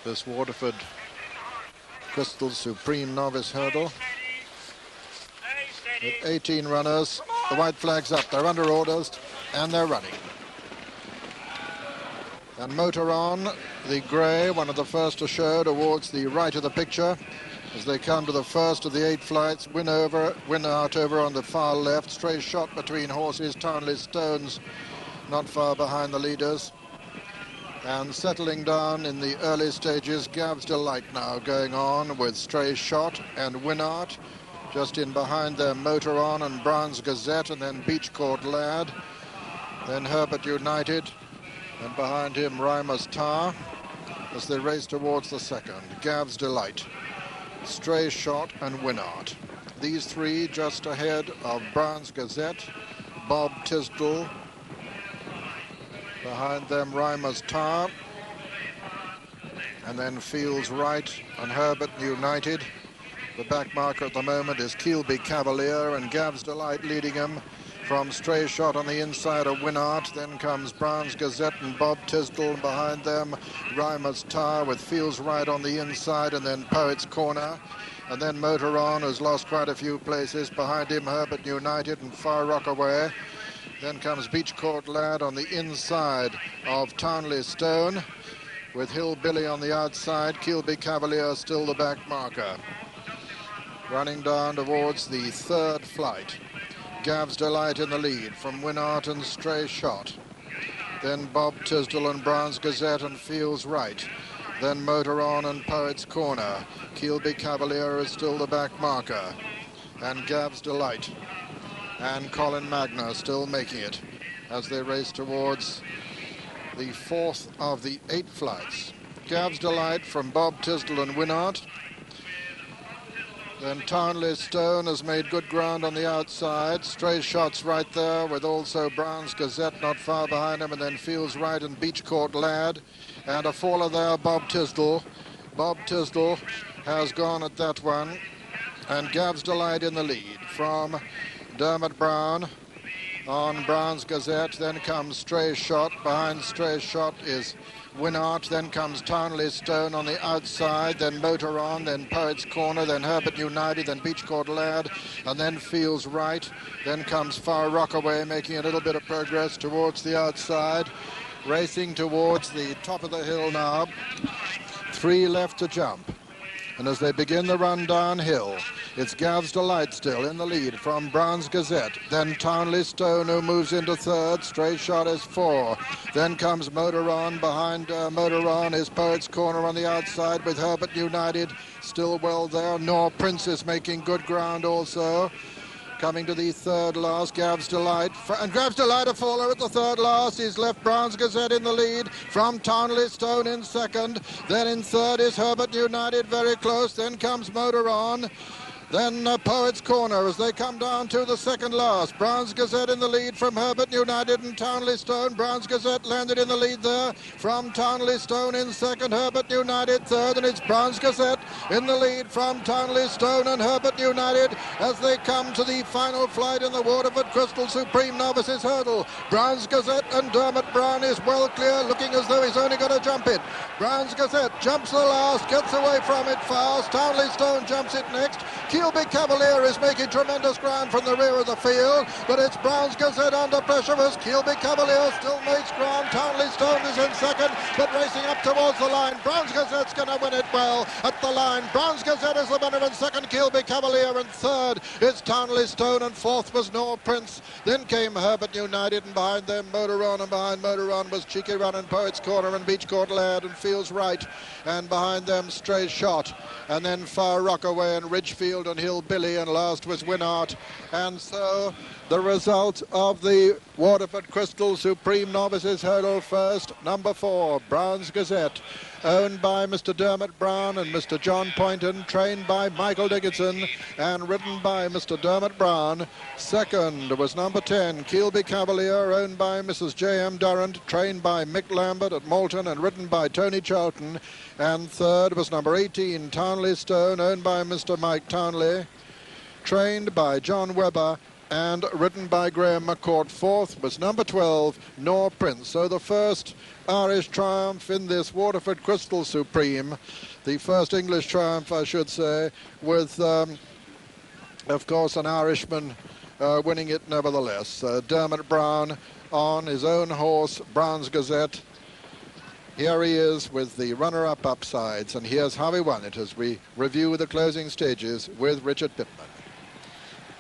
this Waterford Crystal Supreme Novice Hurdle. With 18 runners, the white flag's up, they're under orders, and they're running. And motor on, the grey, one of the first to show towards the right of the picture, as they come to the first of the 8 flights. Win out over on the far left, stray shot between horses. Townley Stones not far behind the leaders. And settling down in the early stages, Gav's Delight now going on with Stray Shot and Winart. Just in behind them, Motor On and Brown's Gazette, and then Beach Court Lad. Then Herbert United, and behind him Rymer's Tower, as they race towards the second. Gav's Delight, Stray Shot and Winart. These three just ahead of Brown's Gazette, Bob Tisdall. Behind them, Rymer's Tower, and then Fields Right and Herbert United. The back marker at the moment is Keelby Cavalier, and Gav's Delight leading him from Stray Shot on the inside of Winart. Then comes Brown's Gazette and Bob Tisdall, and behind them Rymer's Tower with Fields Right on the inside, and then Poet's Corner. And then Motor On, who's lost quite a few places. Behind him, Herbert United and Far Rockaway. Then comes Beach Court Lad on the inside of Townley Stone, with Hillbilly on the outside. Keelby Cavalier still the back marker. Running down towards the third flight, Gav's Delight in the lead from Winart and Stray Shot. Then Bob Tisdall and Brown's Gazette and Fields Right. Then Motor On and Poet's Corner. Keelby Cavalier is still the back marker. And Gav's Delight and Colin Magna still making it as they race towards the fourth of the 8 flights. Gav's Delight from Bob Tisdall and Winart. Then Townley Stone has made good ground on the outside. Stray Shots right there, with also Brown's Gazette not far behind him, and then Fields Right and Beach Court Lad. And a faller there, Bob Tisdall. Bob Tisdall has gone at that one. And Gav's Delight in the lead from Dermot Brown on Brown's Gazette. Then comes Stray Shot. Behind Stray Shot is Winart. Then comes Townley Stone on the outside. Then Motor On. Then Poet's Corner. Then Herbert United. Then Beach Court Lad. And then Fields Right. Then comes Far Rockaway, making a little bit of progress towards the outside. Racing towards the top of the hill now. 3 left to jump. And as they begin the run downhill, it's Gav's Delight still in the lead from Brown's Gazette. Then Townley Stone, who moves into third. Stray Shot is 4. Then comes Motor On. Behind Motor On is Poet's Corner on the outside, with Herbert United still well there. Nor Prince is making good ground also. Coming to the third last, Gav's Delight. And Gav's Delight a faller at the third last. He's left Brown's Gazette in the lead from Townley Stone in second. Then in third is Herbert United, very close. Then comes Motor On. Then Poet's Corner as they come down to the second last. Brown's Gazette in the lead from Herbert United and Townley Stone. Brown's Gazette landed in the lead there from Townley Stone in second. Herbert United third, and it's Brown's Gazette in the lead from Townley Stone and Herbert United as they come to the final flight in the Waterford Crystal Supreme Novices Hurdle. Brown's Gazette and Dermot Brown is well clear, looking as though he's only going to jump it. Brown's Gazette jumps the last, gets away from it fast. Townley Stone jumps it next. Keelby Cavalier is making tremendous ground from the rear of the field, but it's Brown's Gazette under pressure as Keelby Cavalier still makes ground. Townley Stone is in second, but racing up towards the line. Brown's Gazette's going to win it well at the line. Brown's Gazette is the winner in second, Keelby Cavalier in third. It's Townley Stone, and fourth was Nor Prince. Then came Herbert United, and behind them Motor On, and behind Motor On was Cheeky Run and Poet's Corner and Beach Court Lad and Fields Right, and behind them Stray Shot, and then Far Rockaway and Ridgefield and Hillbilly, and last was Winart. And so the result of the Waterford Crystal Supreme Novices Hurdle first, number 4, Brown's Gazette, owned by Mr. Dermot Brown and Mr. John Poynton, trained by Michael Dickinson and ridden by Mr. Dermot Brown. Second was number 10, Keelby Cavalier, owned by Mrs. J.M. Durrant, trained by Mick Lambert at Malton and ridden by Tony Cheltenham. And third was number 18, Townley Stone, owned by Mr. Mike Townley, trained by John Webber and ridden by Graham McCourt. Fourth was number 12, Nor Prince. So the first Irish triumph in this Waterford Crystal Supreme, the first English triumph, I should say, with, of course, an Irishman winning it nevertheless. Dermot Brown on his own horse, Brown's Gazette. Here he is with the runner-up upsides, and here's how he won it as we review the closing stages with Richard Pittman.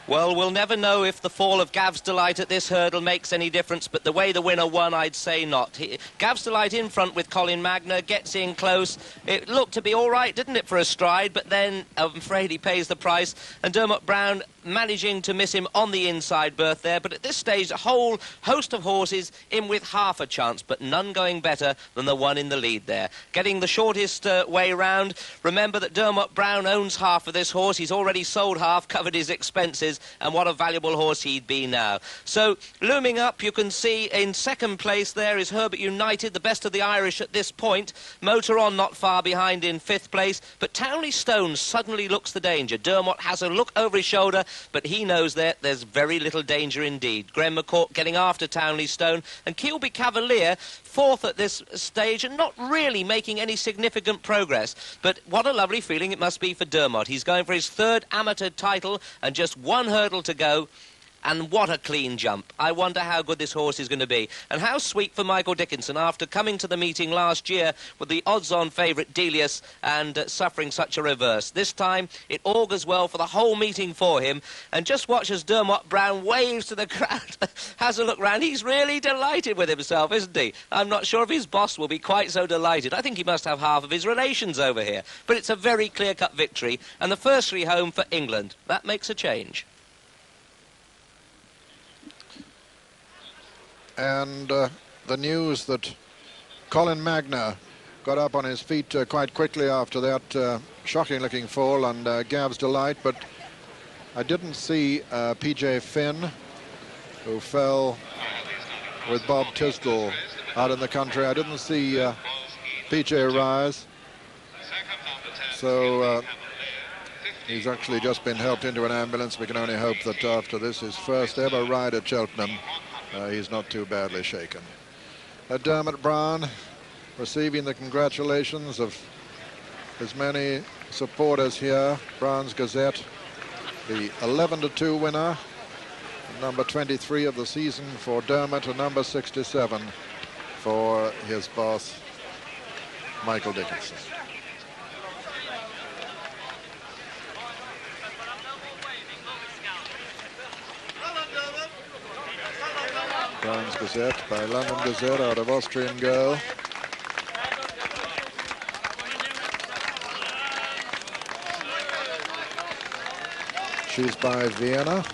Well, we'll never know if the fall of Gav's Delight at this hurdle makes any difference, but the way the winner won, I'd say not. Gav's Delight in front with Colin Magner, gets in close. It looked to be all right, didn't it, for a stride, but then I'm afraid he pays the price. And Dermot Brown managing to miss him on the inside berth there, but at this stage, a whole host of horses in with half a chance, but none going better than the one in the lead there. Getting the shortest way round. Remember that Dermot Brown owns half of this horse. He's already sold half, covered his expenses, and what a valuable horse he'd be now. So, looming up, you can see in second place there is Herbert United, the best of the Irish at this point. Motor On not far behind in fifth place, but Townley Stone suddenly looks the danger. Dermot has a look over his shoulder, but he knows that there's very little danger indeed. Graham McCourt getting after Townley Stone, and Kilby Cavalier fourth at this stage and not really making any significant progress. But what a lovely feeling it must be for Dermot. He's going for his third amateur title and just one hurdle to go. And what a clean jump. I wonder how good this horse is going to be. And how sweet for Michael Dickinson after coming to the meeting last year with the odds-on favourite Delius and suffering such a reverse. This time it augurs well for the whole meeting for him. And just watch as Dermot Brown waves to the crowd. Has a look round. He's really delighted with himself, isn't he? I'm not sure if his boss will be quite so delighted. I think he must have half of his relations over here. But it's a very clear-cut victory. And the first three home for England. That makes a change. And the news that Colin Magner got up on his feet quite quickly after that shocking-looking fall on Gav's Delight, but I didn't see P.J. Finn, who fell with Bob Tisdall out in the country. I didn't see P.J. rise, so he's actually just been helped into an ambulance. We can only hope that after this, his first ever ride at Cheltenham, he's not too badly shaken. Dermot Brown receiving the congratulations of his many supporters here. Brown's Gazette, the 11-2 winner, number 23 of the season for Dermot, and number 67 for his boss, Michael Dickinson. Brown's Gazette by London Gazette out of Austrian Girl. She's by Vienna.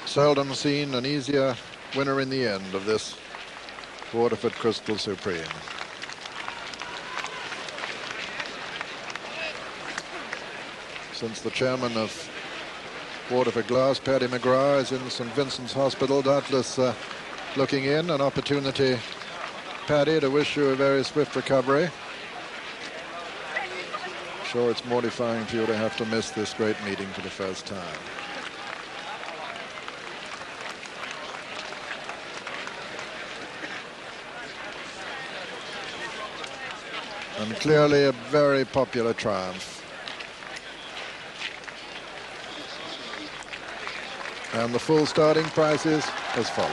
Seldom seen an easier winner in the end of this Waterford Crystal Supreme. Since the chairman of Waterford Glass, Paddy McGrath, is in St Vincent's Hospital, doubtless looking in, an opportunity, Paddy, to wish you a very swift recovery. Sure, it's mortifying for you to have to miss this great meeting for the first time. And clearly a very popular triumph. And the full starting prices as follows.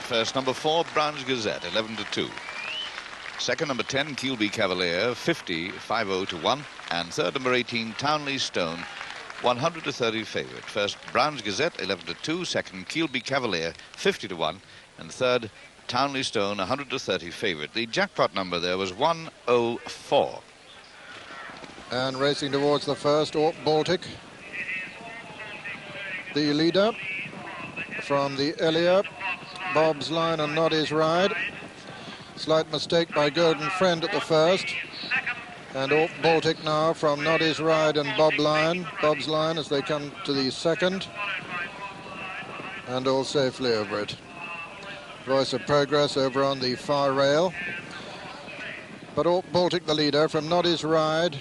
First, number 4, Brown's Gazette, 11-2. Second, number 10, Kilby Cavalier, 50-50 to 1. And third, number 18, Townley Stone, 100 to 30 favourite. First, Brown's Gazette, 11-2. Second, Kilby Cavalier, 50 to 1. And third, Townley Stone, 100 to 30 favourite. The jackpot number there was 104. And racing towards the first, Baltic, the leader from the Elia, Bob's Line and Not His Ride. Slight mistake by Golden Friend at the first. And Baltic now from Not His Ride and Bob's Line as they come to the second. And all safely over it. Voice of Progress over on the far rail. But Baltic the leader from Not His Ride,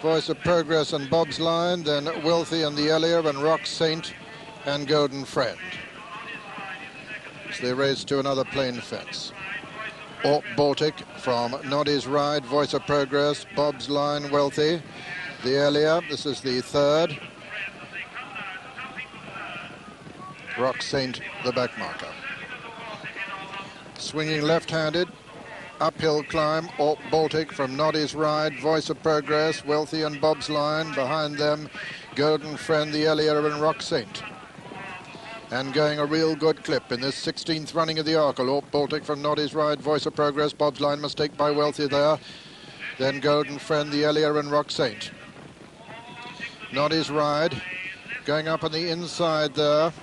Voice of Progress and Bob's Line, then Wealthy and the Elia and Rock Saint and Golden Friend. So they race to another plain fence. Baltic from Not His Ride, Voice of Progress, Bob's Line, Wealthy. The Elia, this is the third. Rock Saint, the back marker. Swinging left-handed, uphill climb, Baltic from Not His Ride, Voice of Progress, Wealthy and Bob's Line. Behind them, Golden Friend, the Elia and Rock Saint. And going a real good clip in this 16th running of the Arkle. Baltic from Not His Ride, Voice of Progress, Bob's Line, mistake by Wealthy there. Then Golden Friend, the Elia and Rock Saint. Not His Ride, going up on the inside there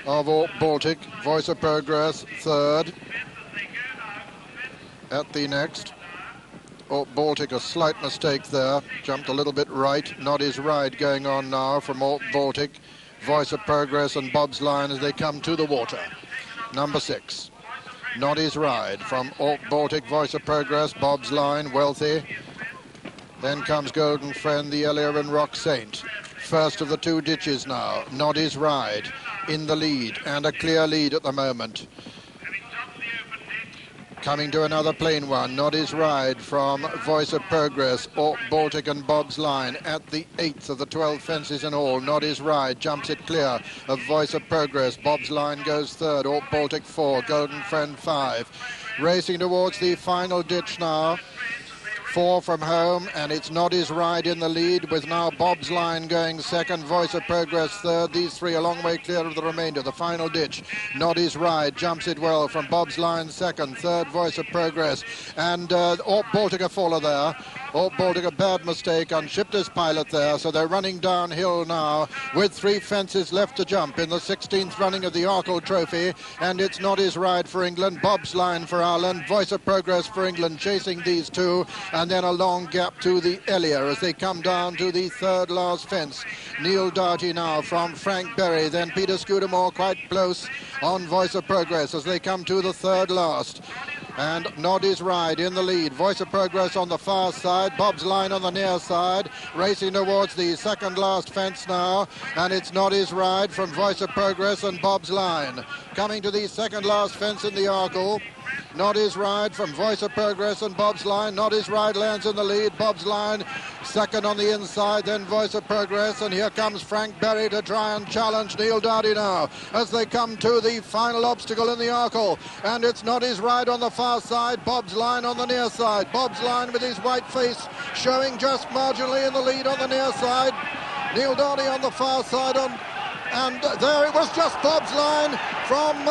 of Baltic, Voice of Progress, third. At the next, Baltic, a slight mistake there, jumped a little bit right. Not His Ride going on now from Baltic, Voice of Progress and Bob's Line as they come to the water. Number 6, Not His Ride from Baltic, Voice of Progress, Bob's Line, Wealthy. Then comes Golden Friend, the Elia and Rock Saint. First of the two ditches now, Not His Ride in the lead, and a clear lead at the moment. Coming to another plain one, Not His Ride from Voice of Progress, Baltic and Bob's Line at the 8th of the 12 fences in all. Not His Ride jumps it clear of Voice of Progress. Bob's Line goes third, Baltic 4, Golden Friend 5. Racing towards the final ditch now. 4 from home, and it's Not His Ride in the lead, with now Bob's Line going second, Voice of Progress third. These three a long way clear of the remainder. The final ditch, Not His Ride jumps it well from Bob's Line second, third Voice of Progress, and Baltic a faller there. Baltic a bad mistake, unshipped his pilot there, so they're running downhill now with 3 fences left to jump in the 16th running of the Arkle Trophy, and it's Not His Ride for England, Bob's Line for Ireland, Voice of Progress for England chasing these two, and then a long gap to the Elia as they come down to the third last fence. Neil Doughty now from Frank Berry, then Peter Scudamore quite close on Voice of Progress as they come to the third last. And Not His Ride in the lead. Voice of Progress on the far side. Bob's Line on the near side. Racing towards the second last fence now. And it's Not His Ride from Voice of Progress and Bob's Line. Coming to the second last fence in the Arkle. Not His Ride from Voice of Progress and Bob's Line. Not His Ride lands in the lead. Bob's Line second on the inside, then Voice of Progress, and here comes Frank Berry to try and challenge Neil Doughty now as they come to the final obstacle in the Arkle, and it's Not His Ride on the far side, Bob's Line on the near side. Bob's Line with his white face showing just marginally in the lead on the near side. Neil Doughty on the far side, and there it was just Bob's Line from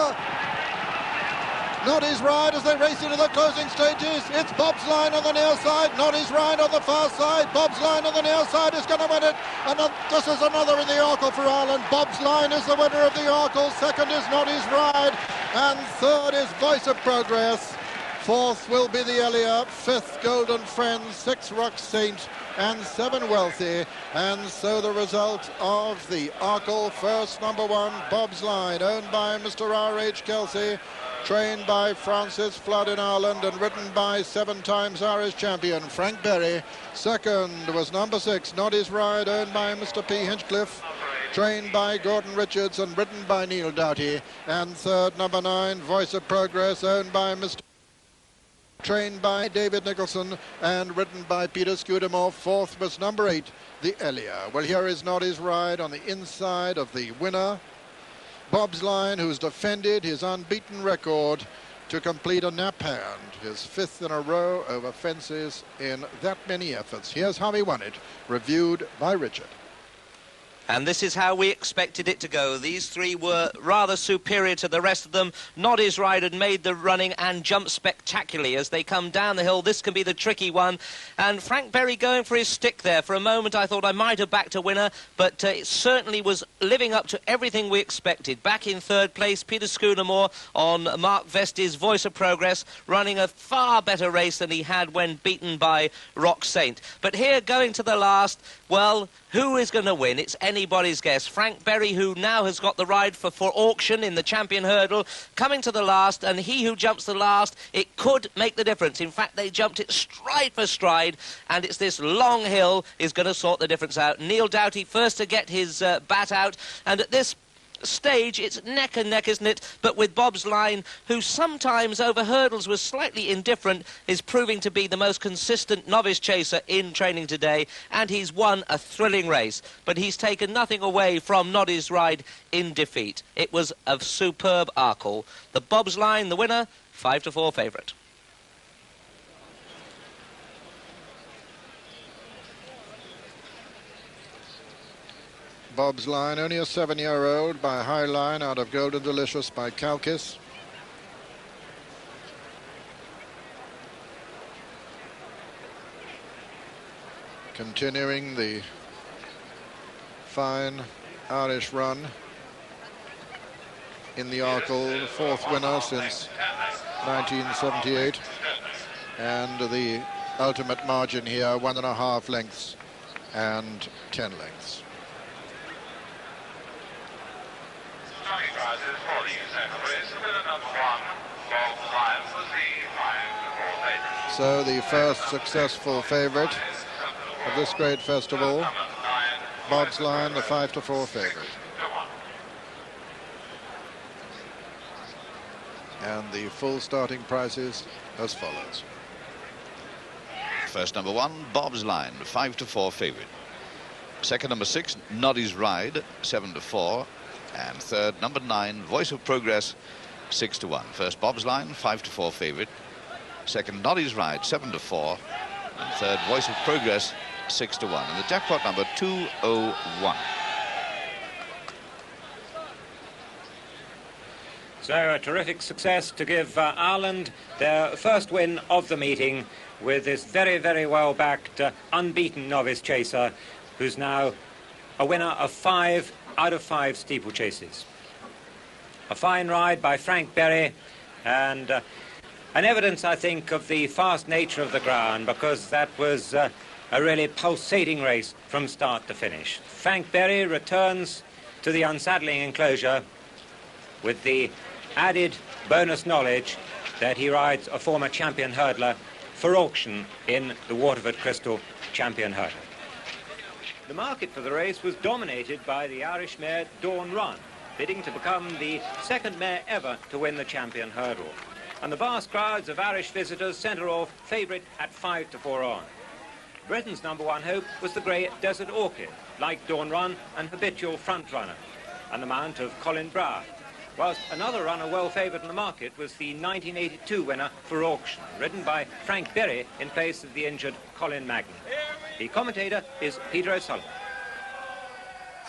Not His Ride as they race into the closing stages. It's Bob's Line on the near side, Not His Ride on the far side. Bob's Line on the near side is going to win it. And this is another in the Arkle for Ireland. Bob's Line is the winner of the Arkle. Second is Not His Ride. And third is Voice of Progress. Fourth will be the Elia. Fifth, Golden Friend. Sixth, Rock Saint. And 7, Wealthy. And so the result of the Arkle. First, number 1, Bob's Line, owned by Mr. R.H. Kelsey. Trained by Francis Flood in Ireland and ridden by 7 times Irish champion Frank Berry. Second was number 6, Not His Ride, owned by Mr. P. Hinchcliffe. Trained by Gordon Richards and ridden by Neil Doughty. And third, number 9, Voice of Progress, owned by Mr. Trained by David Nicholson and ridden by Peter Scudamore. Fourth was number 8, the Elia. Well, here is Not His Ride on the inside of the winner, Bob's Line, who's defended his unbeaten record to complete a nap hand, his 5th in a row over fences in that many efforts. Here's how he won it, reviewed by Richard. And this is how we expected it to go. These three were rather superior to the rest of them. Noddy's Ride had made the running and jumped spectacularly as they come down the hill. This can be the tricky one. And Frank Berry going for his stick there. For a moment I thought I might have backed a winner, but it certainly was living up to everything we expected. Back in third place, Peter Schoonermore on Mark Vestey's Voice of Progress, running a far better race than he had when beaten by Rock Saint. But here, going to the last, well, who is going to win? It's anybody's guess. Frank Berry, who now has got the ride for auction in the champion hurdle, coming to the last, and he who jumps the last, it could make the difference. In fact, they jumped it stride for stride, and it's this long hill is going to sort the difference out. Neil Doughty first to get his bat out, and at this stage it's neck and neck, isn't it? But with Bob's Line, who sometimes over hurdles was slightly indifferent, is proving to be the most consistent novice chaser in training today, and he's won a thrilling race. But he's taken nothing away from Noddy's Ride in defeat. It was a superb Arkle. The Bob's Line, the winner, 5-4 favourite. Bob's Line, only a 7-year-old by High Line out of Golden Delicious by Kalkis. Continuing the fine Irish run in the Arkle, fourth winner since 1978. And the ultimate margin here, 1.5 lengths and 10 lengths. So the first successful favourite of this great festival, Bob's Line, the 5-4 favourite. And the full starting prices as follows. First number 1, Bob's Line, 5-4 favourite. Second number 6, Noddy's Ride, 7-4. And third, number 9, Voice of Progress, 6-1. First, Bob's Line, 5-4 favourite. Second, Noddy's Ride, 7-4. And third, Voice of Progress, 6-1. And the jackpot number 201. So a terrific success to give Ireland their first win of the meeting with this very, very well-backed, unbeaten novice chaser, who's now a winner of 5 out of 5 steeplechases. A fine ride by Frank Berry, and an evidence, I think, of the fast nature of the ground, because that was a really pulsating race from start to finish. Frank Berry returns to the unsaddling enclosure with the added bonus knowledge that he rides a former champion hurdler for auction in the Waterford Crystal Champion Hurdle. The market for the race was dominated by the Irish mare Dawn Run, bidding to become the second mare ever to win the champion hurdle. And the vast crowds of Irish visitors sent her off favourite at 5-4 on. Britain's number 1 hope was the grey Desert Orchid, like Dawn Run, an habitual front runner, and the mount of Colin Brow. Whilst another runner well favoured in the market was the 1982 winner for auction, ridden by Frank Berry in place of the injured Colin Magnan. The commentator is Peter O'Sullivan.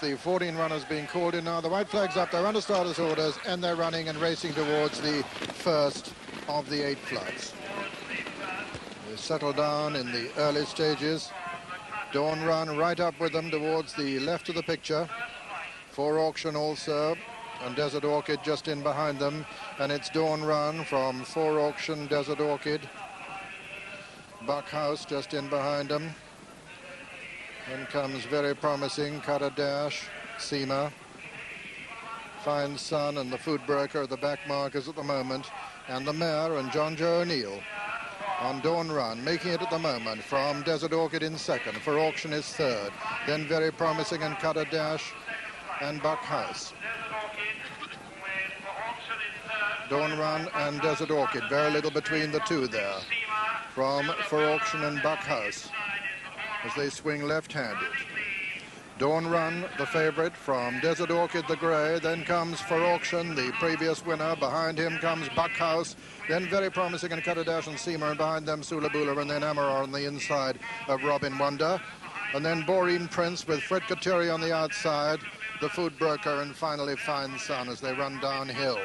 The 14 runners being called in now. The white flag's up, they're under starters orders, and they're running and racing towards the first of the 8 flights. They settle down in the early stages. Dawn Run right up with them towards the left of the picture. For auction also, and Desert Orchid just in behind them. And it's Dawn Run from For Auction, Desert Orchid. Buckhouse just in behind them. Then comes very promising Cutter Dash, Seema, Fine Sun and the Food Broker are the back markers at the moment. And the mare and John Joe O'Neill on Dawn Run, making it at the moment from Desert Orchid in second. For Auction is third. Then very promising and Cutter Dash and Buckhouse. Dawn Run and Desert Orchid, very little between the two there. From For Auction and Buckhouse as they swing left-handed. Dawn Run, the favourite from Desert Orchid, the grey. Then comes For Auction, the previous winner. Behind him comes Buckhouse. Then very promising and Cutter Dash and Seema, and behind them Sula Bula, and then Amara on the inside of Robin Wonder. and then Boreen Prince with Fred Kateri on the outside, the Food Broker, and finally Fine Sun as they run downhill.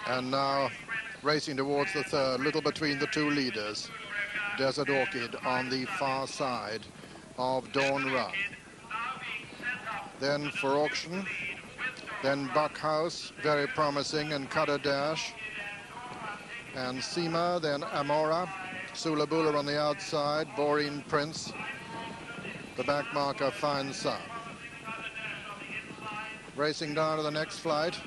And now racing towards the third, little between the two leaders. Desert Orchid on the far side of Dawn Run. Then For Auction, then Buckhouse, very promising, and Cutter Dash, and Seema, then Amora, Sulabula on the outside, Boreen Prince, the back marker Fine Sun. Racing down to the next flight,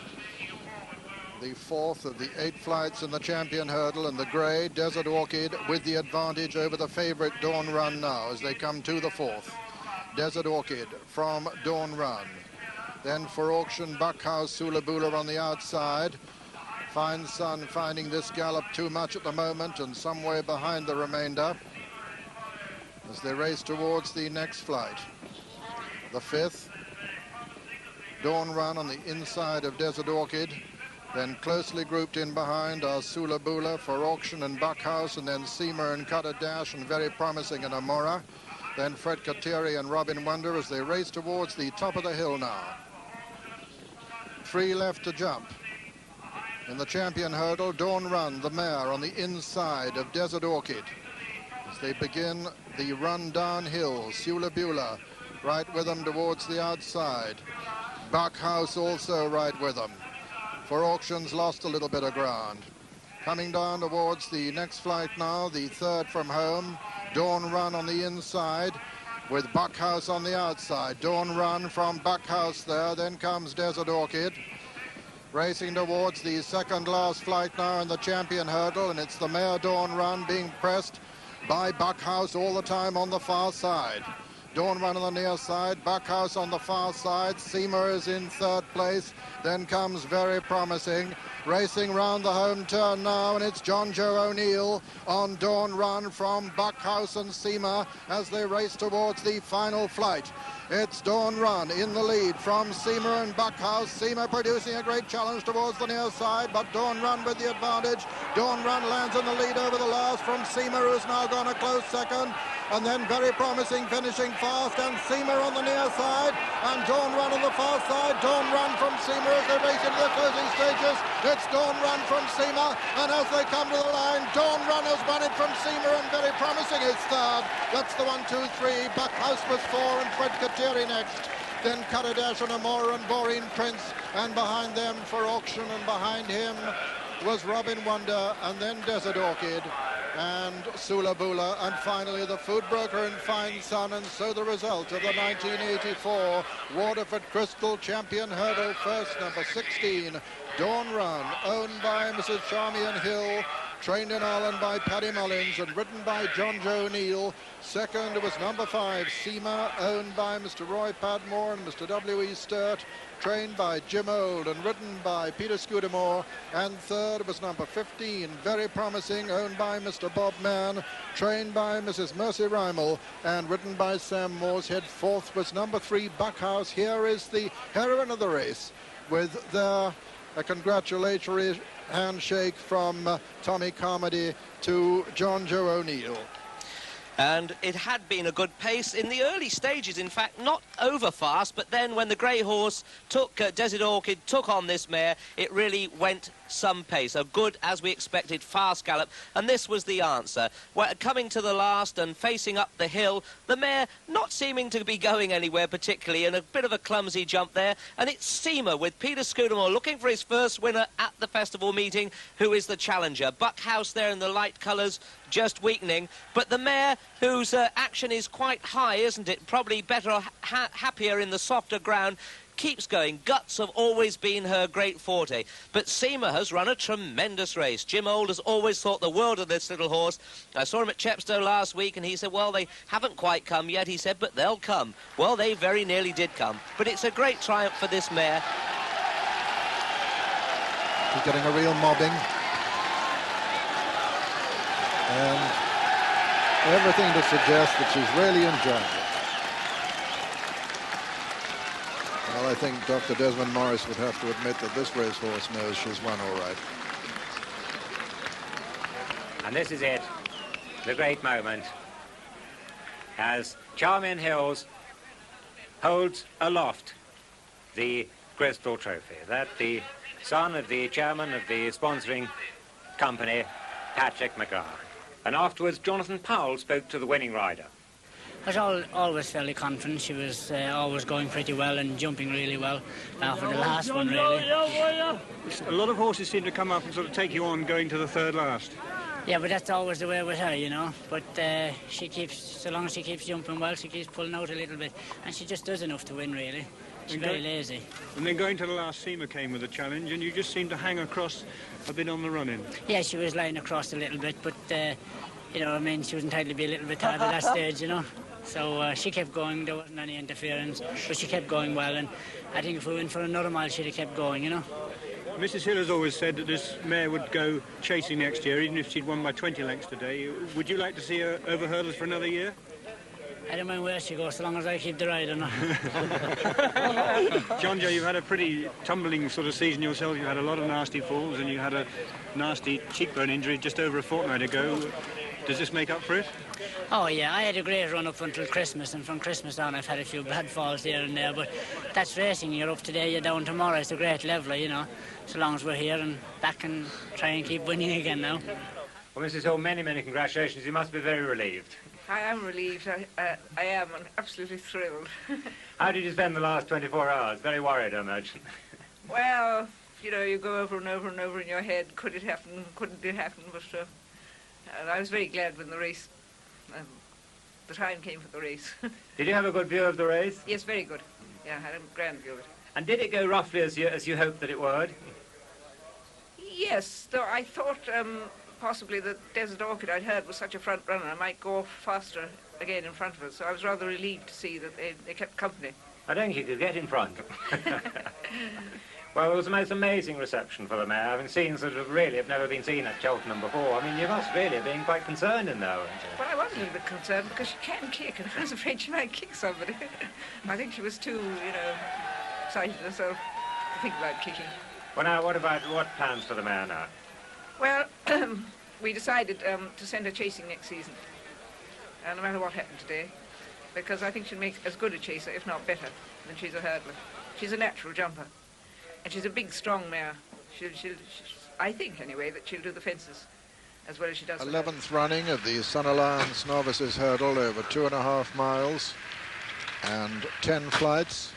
the fourth of the 8 flights in the champion hurdle, and the grey Desert Orchid with the advantage over the favourite Dawn Run now as they come to the fourth. Desert Orchid from Dawn Run. Then For Auction, Buckhouse, Sulabula on the outside. Fine Sun finding this gallop too much at the moment and some way behind the remainder as they race towards the next flight. The fifth, Dawn Run on the inside of Desert Orchid. Then closely grouped in behind are Sulabula, For Auction, and Buckhouse, and then Seema and Cutter Dash, and very promising in Amora. Then Fred Kateri and Robin Wonder as they race towards the top of the hill now. 3 left to jump. In the champion hurdle, Dawn Run, the mare, on the inside of Desert Orchid. As they begin the run downhill, Sulabula right with them towards the outside. Buckhouse also right with them. For Auction's lost a little bit of ground. Coming down towards the next flight now, the third from home. Dawn Run on the inside with Buckhouse on the outside. Dawn Run from Buckhouse there, then comes Desert Orchid. Racing towards the second last flight now in the champion hurdle, and it's the mare Dawn Run being pressed by Buckhouse all the time on the far side. Dawn Run on the near side, Buckhouse on the far side. Seema is in third place. Then comes Very Promising. Racing round the home turn now, and it's John Joe O'Neill on Dawn Run from Buckhouse and Seema as they race towards the final flight. It's Dawn Run in the lead from Seema and Buckhouse. Seema producing a great challenge towards the near side, but Dawn Run with the advantage. Dawn Run lands in the lead over the last from Seema, who's now gone a close second. And then Very Promising finishing fast, and Seema on the near side, and Dawn Run on the far side. Dawn Run from Seema as they race into the closing stages. It's Dawn Run from Seema, and as they come to the line, Dawn Run has won it from Seema, and Very Promising is third. That's the 1, 2, 3. Buckhouse was 4, and Fred Kateri next. Then Cutter Dash and Amora and Boreen Prince, and behind them For Auction, and behind him was Robin Wonder, and then Desert Orchid and Sulabula, and finally the Food Broker and Fine Sun. And so the result of the 1984 Waterford Crystal Champion Hurdle, first number 16, Dawn Run, owned by Mrs. Charmian Hill, trained in Ireland by Paddy Mullins and ridden by John Joe O'Neill. Second was number 5, Seema, owned by Mr. Roy Padmore and Mr. W.E. Sturt, trained by Jim Old and ridden by Peter Scudamore. And third was number 15, Very Promising, owned by Mr. Bob Mann, trained by Mrs. Mercy Rymel and ridden by Sam Mooreshead. Fourth was number 3, Buckhouse. Here is the heroine of the race with a congratulatory handshake from Tommy Carmody to John Joe O'Neill. And it had been a good pace in the early stages, in fact, not over fast, but then when the grey horse took, Desert Orchid took on this mare, it really went some pace. A good, as we expected, fast gallop, and this was the answer. Well, coming to the last and facing up the hill, the mare not seeming to be going anywhere particularly, and a bit of a clumsy jump there, and it's Seema with Peter Scudamore looking for his first winner at the festival meeting, who is the challenger. Buckhouse there in the light colours, just weakening, but the mare whose action is quite high, isn't it? Probably better, happier in the softer ground, keeps going. Guts have always been her great forte. But Seema has run a tremendous race. Jim Old has always thought the world of this little horse. I saw him at Chepstow last week and he said, well, they haven't quite come yet, he said, but they'll come. Well, they very nearly did come. But it's a great triumph for this mare. She's getting a real mobbing. And everything to suggest that she's really enjoying it. Well, I think Dr. Desmond Morris would have to admit that this racehorse knows she's won all right. And this is it, the great moment. as Charmin Hills holds aloft the Crystal Trophy. That the son of the chairman of the sponsoring company, Patrick McGrath. And afterwards, Jonathan Powell spoke to the winning rider. I was always fairly confident. She was always going pretty well and jumping really well. Now for the last one, really. A lot of horses seem to come up and sort of take you on going to the third last. Yeah, but that's always the way with her, you know. But she keeps, so long as she keeps jumping well, she keeps pulling out a little bit. And she just does enough to win, really. She's very lazy. And then going to the last, Seema came with a challenge, and you just seemed to hang across a bit on the run-in. Yeah, she was lying across a little bit, but, you know, I mean, she was entitled to be a little bit tired at that stage, you know. So she kept going, there wasn't any interference, but she kept going well, and I think if we went for another mile, she'd have kept going, you know. Mrs. Hill has always said that this mare would go chasing next year, even if she'd won by 20 lengths today. Would you like to see her over hurdles for another year? I don't mind where she goes, so long as I keep the ride on her. John Joe, you've had a pretty tumbling sort of season yourself. You had a lot of nasty falls, and you had a nasty cheekbone injury just over a fortnight ago. Does this make up for it? Oh, yeah, I had a great run up until Christmas, and from Christmas on I've had a few bad falls here and there, but that's racing. You're up today, you're down tomorrow. It's a great leveler, you know, so long as we're here and back and try and keep winning again now. Well, Mrs. Hill, many, many congratulations. You must be very relieved. I am relieved. I am absolutely thrilled. How did you spend the last 24 hours? Very worried, I imagine. Well, you know, you go over and over and over in your head, could it happen, couldn't it happen, but and I was very glad when the race, the time came for the race. Did you have a good view of the race? Yes, very good. Yeah, I had a grand view of it. And did it go roughly as you hoped that it would? Yes, though I thought possibly the Desert Orchid I'd heard was such a front runner, I might go off faster again in front of us, so I was rather relieved to see that they kept company. I don't think you could get in front. Well, it was the most amazing reception for the mare. I haven't seen sort of really, have never been seen at Cheltenham before. I mean, you must really have been quite concerned in there, weren't you? Well, I was a little bit concerned because she can kick, and I was afraid she might kick somebody. I think she was too, you know, excited herself to think about kicking. Well, now, what plans for the mare now? Well, we decided to send her chasing next season, no matter what happened today, because I think she'll make as good a chaser, if not better, than she's a hurdler. She's a natural jumper. And she's a big, strong mare. I think, anyway, that she'll do the fences as well as she does. 11th running of the Sun Alliance Novices Hurdle over 2.5 miles and 10 flights.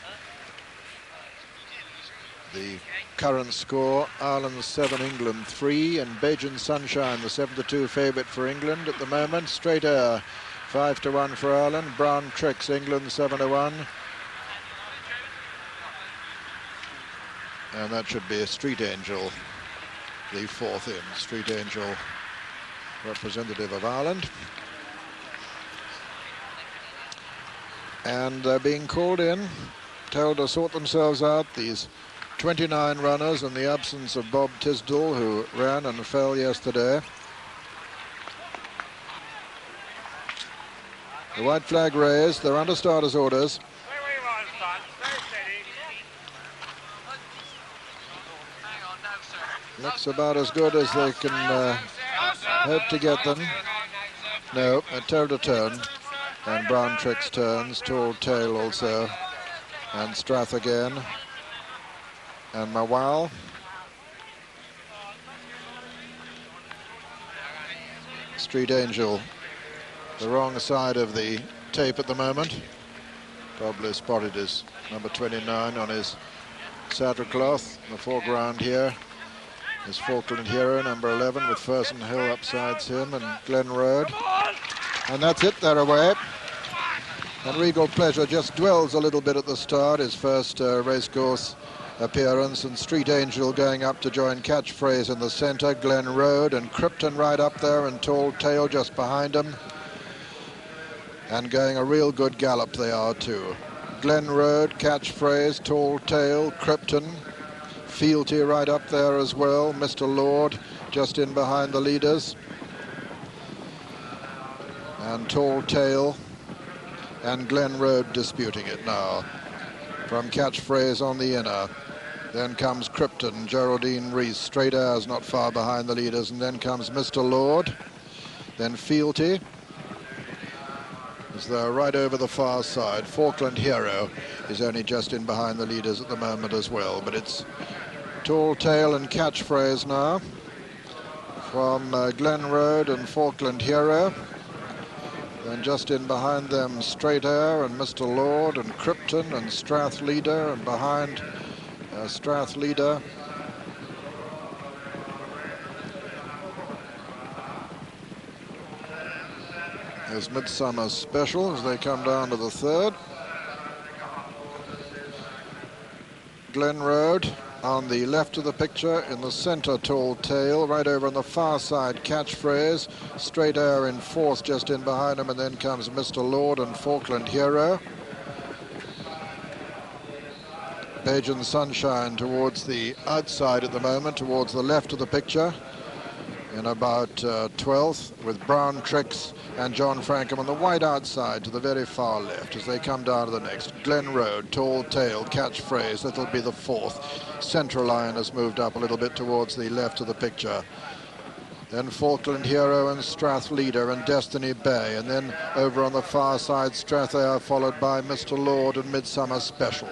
The current score, Ireland 7, England 3, and Bajan Sunshine, the 7-2 favourite for England at the moment. Straight Air, 5-1 for Ireland. Brown Tricks, England 7-1. And that should be a Street Angel, the 4th in. Street Angel, representative of Ireland. And they're being called in, told to sort themselves out, these 29 runners, in the absence of Bob Tisdall, who ran and fell yesterday. The white flag raised, they're under starters' orders. Looks about as good as they can hope to get them. No, a toe to turn. And Brown Tricks turns, Tall Tale also. And Strath again. And Mawal. Street Angel, the wrong side of the tape at the moment. Probably spotted his number 29 on his saddlecloth in the foreground here. Is Falkland Hero, number 11, with Fersen Hill upsides him, and Glen Road. And that's it, they're away. And Regal Pleasure just dwells a little bit at the start, his first racecourse appearance, and Street Angel going up to join Catchphrase in the centre, Glen Road and Krypton right up there, and Tall Tale just behind him. And going a real good gallop they are too. Glen Road, Catchphrase, Tall Tale, Krypton. Fealty right up there as well. Mr. Lord just in behind the leaders. And Tall Tale and Glen Road disputing it now. From Catchphrase on the inner. Then comes Krypton, Geraldine Reese. Straight Airs not far behind the leaders. And then comes Mr. Lord. Then Fealty. as they're right over the far side. Falkland Hero is only just in behind the leaders at the moment as well, but it's Tall Tale and Catchphrase now from Glen Road and Falkland Hero. Then just in behind them, Straight Air and Mr. Lord and Krypton and Strath Leader, and behind Strath Leader is Midsummer Special as they come down to the third. Glen Road on the left of the picture, in the centre Tall Tale, right over on the far side Catchphrase, Straight Air in fourth just in behind him, and then comes Mr. Lord and Falkland Hero. Bajan Sunshine towards the outside at the moment, towards the left of the picture, in about 12th, with Brown Tricks and John Frankham on the wide outside to the very far left as they come down to the next. Glen Road, Tall Tale, Catchphrase, that'll be the fourth. Central Line has moved up a little bit towards the left of the picture. Then Falkland Hero and Strath Leader and Destiny Bay, and then over on the far side Strath Air, followed by Mr. Lord and Midsummer Special.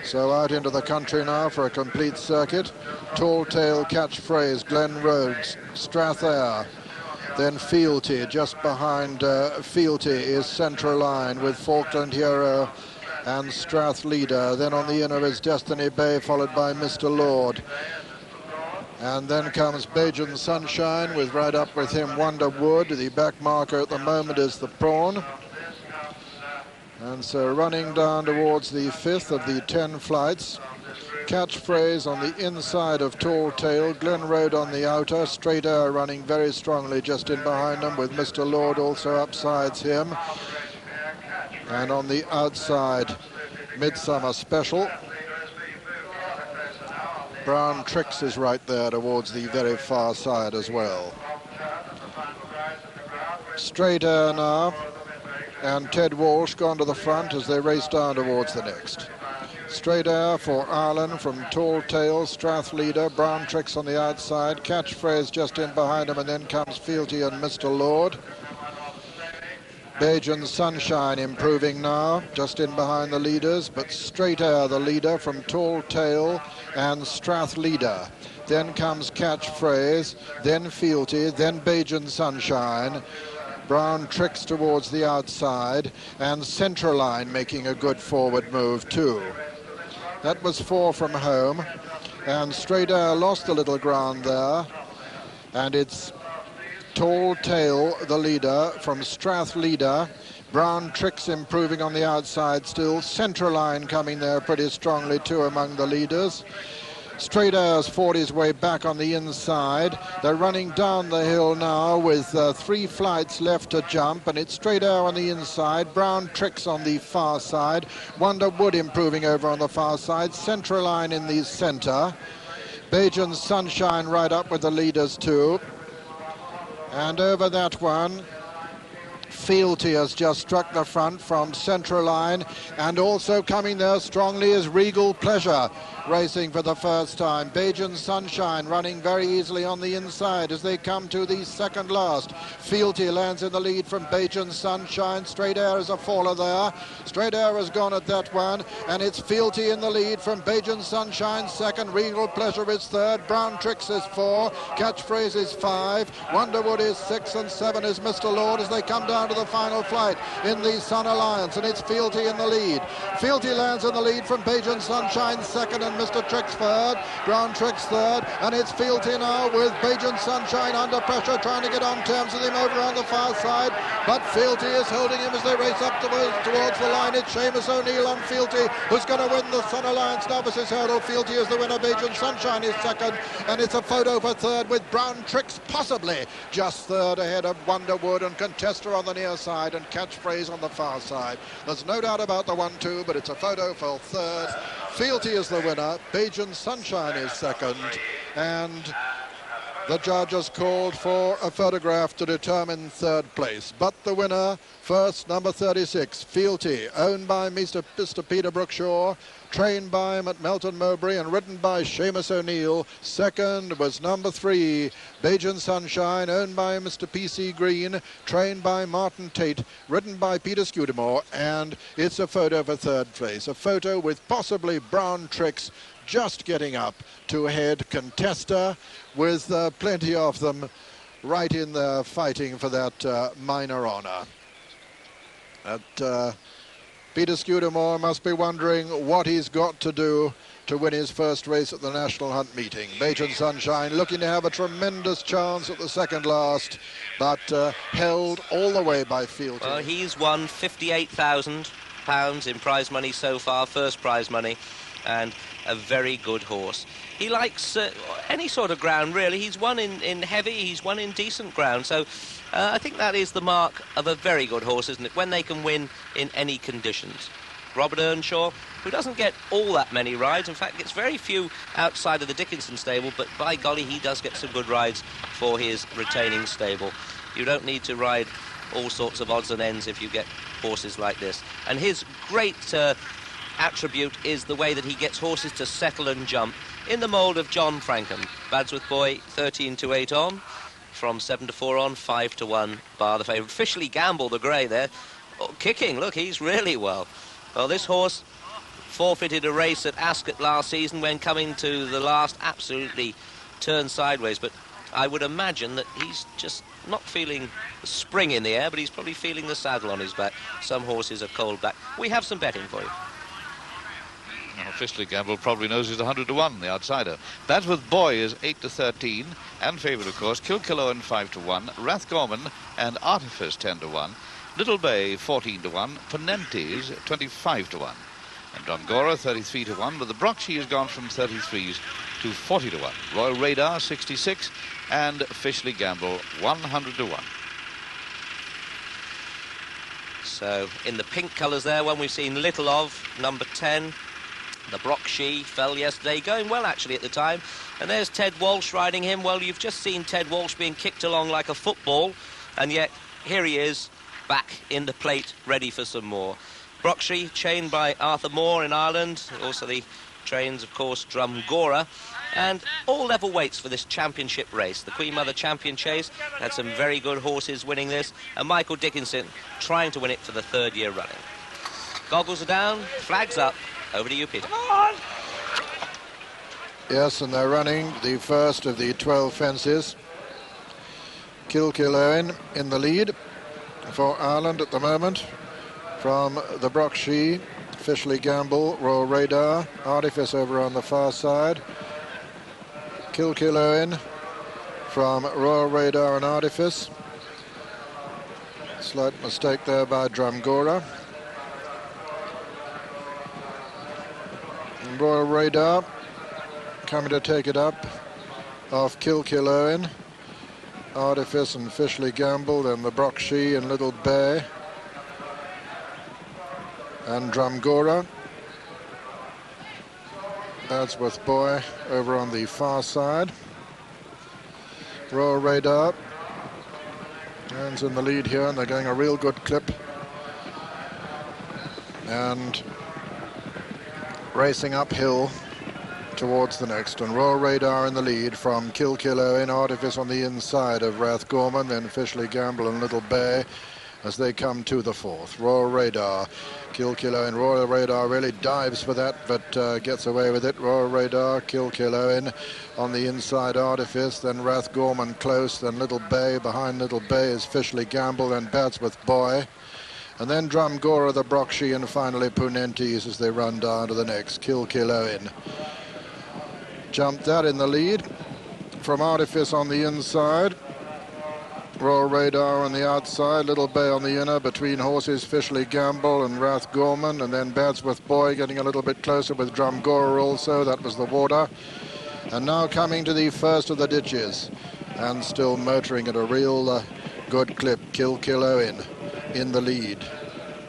So out into the country now for a complete circuit. Tall Tale, Catchphrase, Glen Road, Strath Air, then Fealty. Just behind Fealty is Central Line with Falkland Hero and Strath Leader. Then on the inner is Destiny Bay, followed by Mr. Lord. And then comes Bajan Sunshine with right up with him Wonder Wood. The back marker at the moment is the Prawn. And so running down towards the fifth of the 10 flights. Catchphrase on the inside of Tall Tale, Glen Road on the outer, Straight Air running very strongly just in behind them, with Mr. Lord also upsides him. And on the outside, Midsummer Special. Brown Tricks is right there towards the very far side as well. Straight Air now, and Ted Walsh gone to the front as they race down towards the next. Straight Air for Ireland from Tall Tale, Strath Leader, Brown Tricks on the outside, Catchphrase just in behind him, and then comes Fealty and Mr. Lord. Bajan Sunshine improving now, just in behind the leaders, but Straight Air the leader from Tall Tale and Strath Leader. Then comes Catchphrase, then Fealty, then Bajan Sunshine. Brown Tricks towards the outside, and Central Line making a good forward move too. That was 4 from home, and Straight Air lost a little ground there, and it's Tall Tale the leader from Strath Leader. Brown Tricks improving on the outside still. Central Line coming there pretty strongly too among the leaders. Straight Air's fought his way back on the inside. They're running down the hill now with 3 flights left to jump, and it's Straight Air on the inside, Brown Tricks on the far side, Wonder Wood improving over on the far side, Central Line in the centre, Bajan Sunshine right up with the leaders too. And over that one, Fealty has just struck the front from Central Line, and also coming there strongly is Regal Pleasure, racing for the first time. Bajan Sunshine running very easily on the inside as they come to the second last. Fealty lands in the lead from Bajan Sunshine. Straight Air is a faller there. Straight Air has gone at that one, and it's Fealty in the lead from Bajan Sunshine second. Regal Pleasure is third. Brown Tricks is 4. Catchphrase is 5. Wonderwood is 6, and 7 is Mr. Lord as they come down to the final flight in the Sun Alliance, and it's Fealty in the lead. Fealty lands in the lead from Bajan Sunshine second, and Mr. Tricks third. Brown Tricks third, and it's Fealty now with Bajan Sunshine under pressure, trying to get on terms with him over on the far side, but Fealty is holding him as they race up towards the line. It's Seamus O'Neill on Fealty, who's going to win the Sun Alliance Novices Hurdle. Fealty is the winner, Bajan Sunshine is second, and it's a photo for third with Brown Tricks possibly just third ahead of Wonderwood and Contester on the near side and Catchphrase on the far side. There's no doubt about the 1-2, but it's a photo for third. Fealty is the winner, Bajan Sunshine is second, and the judges called for a photograph to determine third place. But the winner, first, number 36, Fealty, owned by Mr. Peter Brookshaw, trained by Melton Mowbray and ridden by Seamus O'Neill. Second was number 3, Bajan Sunshine, owned by Mr. P.C. Green, trained by Martin Tate, ridden by Peter Scudamore, and it's a photo for third place. A photo with possibly Brown Tricks just getting up to head contester, with plenty of them right in there fighting for that minor honour. Peter Scudamore must be wondering what he's got to do to win his first race at the National Hunt meeting. Bajan Sunshine looking to have a tremendous chance at the second last, but held all the way by Fealty. Well, he's won £58,000 in prize money so far, first prize money, and a very good horse. He likes any sort of ground, really. He's won in heavy, he's won in decent ground, so I think that is the mark of a very good horse, isn't it, when they can win in any conditions. Robert Earnshaw, who doesn't get all that many rides, in fact gets very few outside of the Dickinson stable, but by golly, he does get some good rides for his retaining stable. You don't need to ride all sorts of odds and ends if you get horses like this. And his great attribute is the way that he gets horses to settle and jump in the mould of John Frankham. Badsworth Boy 13-8 on, from 7-4 on, 5-1 bar the favourite. Officially Gamble, the grey there, kicking. Look, he's really well. Well, this horse forfeited a race at Ascot last season when coming to the last absolutely turned sideways, but I would imagine that he's just not feeling the spring in the air, but he's probably feeling the saddle on his back. Some horses are cold back. We have some betting for you. Well, officially Gamble probably knows he's 100-1, the outsider. Badsworth Boy is 8-13, and favourite, of course, Kilkillowen 5-1, Rathgorman and Artifice 10-1, Little Bay 14-1, Ponentes 25-1, and Drumgora 33-1, but the Brockshire has gone from 33s to 40-1. Royal Radar 66, and Officially Gamble 100-1. So in the pink colours there, one we've seen little of, number 10. The Brockshire fell yesterday, going well actually at the time. And there's Ted Walsh riding him. Well, you've just seen Ted Walsh being kicked along like a football, and yet here he is back in the plate, ready for some more. Brockshire, chained by Arthur Moore in Ireland. Also the trains, of course, Drumgora. And all level weights for this championship race. The Queen Mother Champion Chase had some very good horses winning this, and Michael Dickinson trying to win it for the third year running. Goggles are down, flags up. Over to you, Peter. Yes, and they're running the first of the 12 fences. Kilkillowen in the lead for Ireland at the moment. From the Brockshire, Officially Gamble, Royal Radar, Artifice over on the far side. Kilkillowen from Royal Radar and Artifice. Slight mistake there by Drumgora. Royal Radar coming to take it up off Kilkillowen, Artifice and Officially Gamble, then the Brockshire and Little Bay, and Drumgora. Badsworth Boy over on the far side. Royal Radar hands in the lead here, and they're going a real good clip. And racing uphill towards the next, and Royal Radar in the lead from Kilkillowen, Artifice on the inside of Rathgorman, then Officially Gamble and Little Bay as they come to the fourth. Royal Radar, Kilkillowen, Royal Radar really dives for that, but gets away with it. Royal Radar, Kilkillowen on the inside, Artifice, then Rathgorman close, then Little Bay. Behind Little Bay is Officially Gamble, then Badsworth Boy. And then Drumgora, the Brockshire, and finally Ponentes as they run down to the next. Kilkillowen jumped that in the lead from Artifice on the inside. Royal Radar on the outside, Little Bay on the inner, between horses Officially Gamble and Rathgorman, and then Badsworth Boy getting a little bit closer with Drumgora also. That was the water. And now coming to the first of the ditches, and still motoring at a real good clip, Kilkillowen in the lead.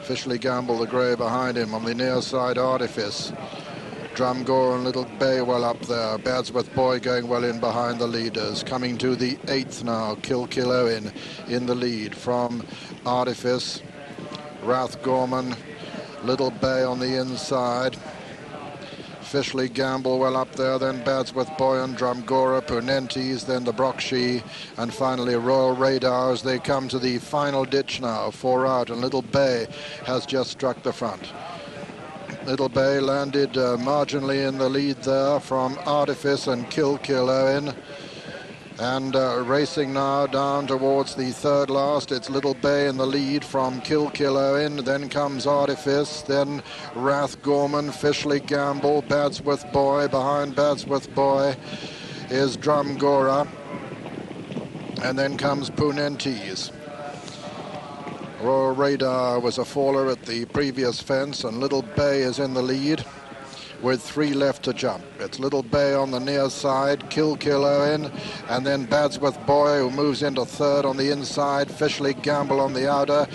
Officially Gamble, the grey behind him. On the near side, Artifice. Drumgore and Little Bay well up there. Badsworth Boy going well in behind the leaders. Coming to the 8th now, Kilkillowen in the lead from Artifice. Rathgorman, Little Bay on the inside. Fishley Gamble well up there, then Badsworth Boy and Drumgora, Punentis, then the Brockshee, and finally Royal Radar as they come to the final ditch now. 4 out, and Little Bay has just struck the front. Little Bay landed marginally in the lead there from Artifice and Kilkillowen. And racing now down towards the 3rd last, it's Little Bay in the lead from Kilkillowen, then comes Artifice, then Rathgorman, Fishley Gamble, Badsworth Boy. Behind Badsworth Boy is Drumgora, and then comes Punentis. Royal Radar was a faller at the previous fence, and Little Bay is in the lead with 3 left to jump. It's Little Bay on the near side, Kilkillowen, and then Badsworth Boy, who moves into 3rd on the inside, Fishley Gamble on the outer.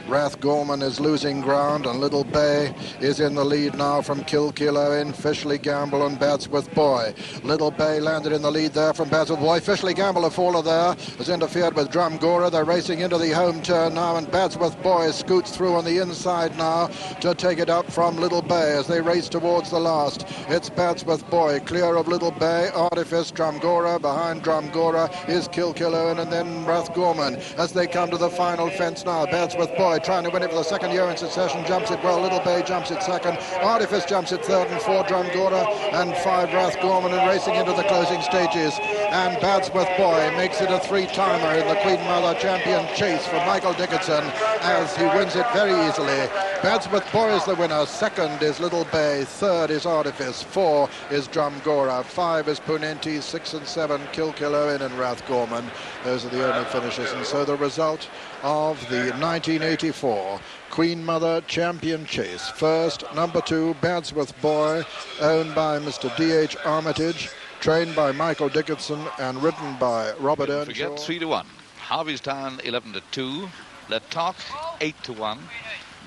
Rathgorman is losing ground, and Little Bay is in the lead now from Kilkillowen, Fishley Gamble and Badsworth Boy. Little Bay landed in the lead there from Badsworth Boy. Fishley Gamble, a faller there, has interfered with Drumgora. They're racing into the home turn now, and Badsworth Boy scoots through on the inside now to take it up from Little Bay as they race towards the last. It's Badsworth Boy clear of Little Bay, Artifice, Drumgora. Behind Drumgora is Kilkillowen, and then Rathgorman as they come to the final fence now. Badsworth Boy trying to win it for the 2nd year in succession, jumps it well. Little Bay jumps it 2nd, Artifice jumps it 3rd, and 4 Drumgora and 5 Rathgorman, and racing into the closing stages. And Badsworth Boy makes it a 3-timer in the Queen Mother Champion Chase for Michael Dickinson as he wins it very easily. Badsworth Boy is the winner, 2nd is Little Bay, 3rd is Artifice, 4 is Drumgora, 5 is Punentis, 6 and 7 Kilkillowen and Rathgorman. Those are the only finishes, and so the result of the 1984 Queen Mother Champion Chase. First, number 2, Badsworth Boy, owned by Mr. D.H. Armitage, trained by Michael Dickinson and ridden by Robert Earnshaw. Forget 3-1. Harveystown 11-2. Letok 8-1.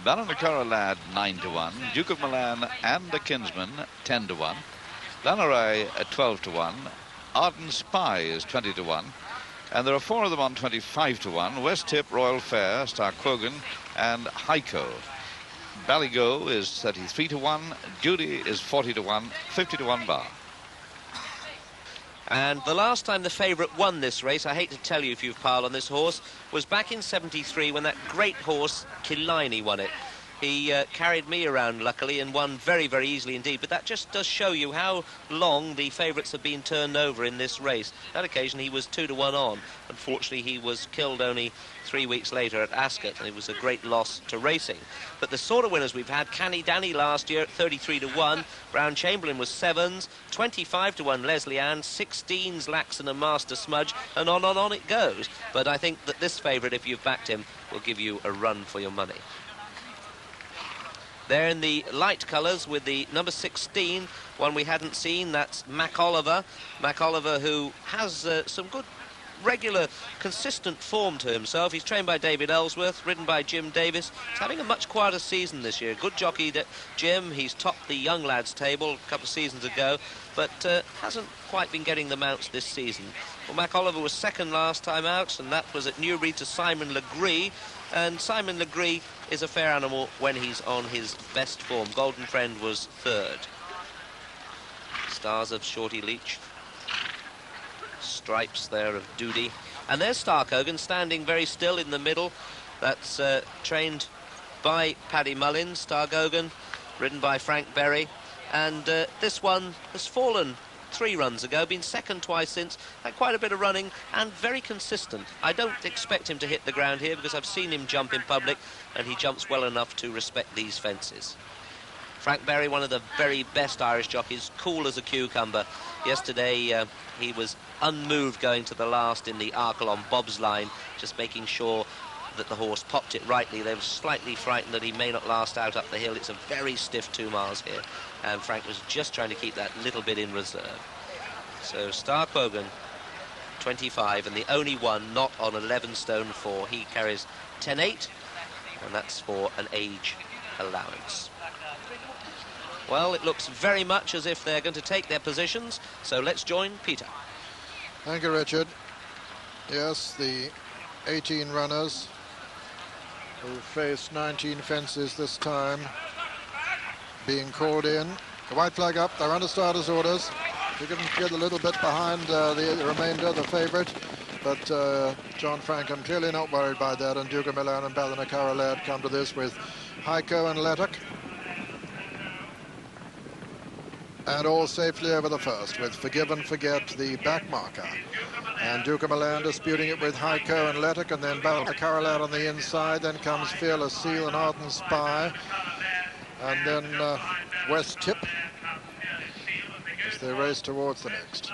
Ballinacurra Lad 9-1. Duke of Milan and the Kinsman 10-1. Lanneray 12-1. Arden Spy is 20-1. And there are 4 of them on 25-1. West Tip, Royal Fair, Starkogan, and Heiko. Ballygo is 33-1. Judy is 40-1. 50-1 bar. And the last time the favourite won this race, I hate to tell you if you've piled on this horse, was back in '73 when that great horse Killiney won it. He carried me around, luckily, and won very, very easily indeed. But that just does show you how long the favourites have been turned over in this race. That occasion, he was 2-1 on. Unfortunately, he was killed only 3 weeks later at Ascot, and it was a great loss to racing. But the sort of winners we've had, Canny Danny last year at 33-1, Brown Chamberlain was 7s, 25-1 Leslie Ann, 16s Laxon and Master Smudge, and on it goes. But I think that this favourite, if you've backed him, will give you a run for your money. They're in the light colours with the number 16, one we hadn't seen, that's Mac Oliver. Mac Oliver, who has some good, regular, consistent form to himself. He's trained by David Ellsworth, ridden by Jim Davis. He's having a much quieter season this year. Good jockey, Jim. He's topped the young lads table a couple of seasons ago, but hasn't quite been getting the mounts this season. Well, Mac Oliver was 2nd last time out, and that was at Newbury to Simon Legree. And Simon Legree is a fair animal when he's on his best form. Golden Friend was 3rd. Stars of Shorty Leach. Stripes there of Doody. And there's Starkogan standing very still in the middle. That's trained by Paddy Mullins. Starkogan, ridden by Frank Berry. And this one has fallen 3 runs ago, been 2nd twice since, had quite a bit of running and very consistent. I don't expect him to hit the ground here because I've seen him jump in public, and he jumps well enough to respect these fences. Frank Berry, one of the very best Irish jockeys, cool as a cucumber. Yesterday he was unmoved going to the last in the Arkle on Bob's line, just making sure that the horse popped it rightly. They were slightly frightened that he may not last out up the hill. It's a very stiff 2 miles here, and Frank was just trying to keep that little bit in reserve. So Starkogan, 25, and the only one not on 11 stone 4. He carries 10.8, and that's for an age allowance. Well, it looks very much as if they're going to take their positions, so let's join Peter. Thank you, Richard. Yes, the 18 runners who faced 19 fences this time being called in. The white flag up, they're under starters' orders. You can get a little bit behind the remainder, the favourite, but John Frankham clearly not worried by that, and Duke of Milan and Ballinacarra Lad come to this with Heiko and Lettock. And all safely over the first with Forgive and Forget, the back marker. And Duke of Milan disputing it with Heiko and Lettock, and then Ballinacarra Lad on the inside. Then comes Fearless Seal and Ardent Spy. And then West Tip as they race towards the next.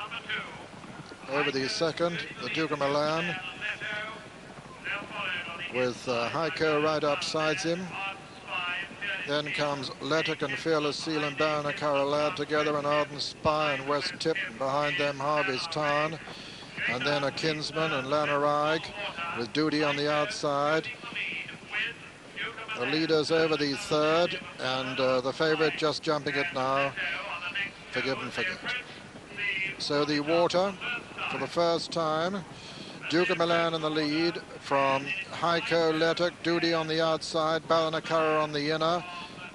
Over the second, the Duke of Milan with Heiko right up sides him. Then comes Lettock and Fearless Seal and Ballinacarra Lad together, and Ardent Spy and West Tip, and behind them Harvey's Tarn. And then a Kinsman and Lanarag with Duty on the outside. The leaders over the third, and the favourite just jumping it now, Forgive and Forget. So the water, for the first time, Duke of Milan in the lead from Heiko, Lettock, Duty on the outside, Ballinacarra on the inner,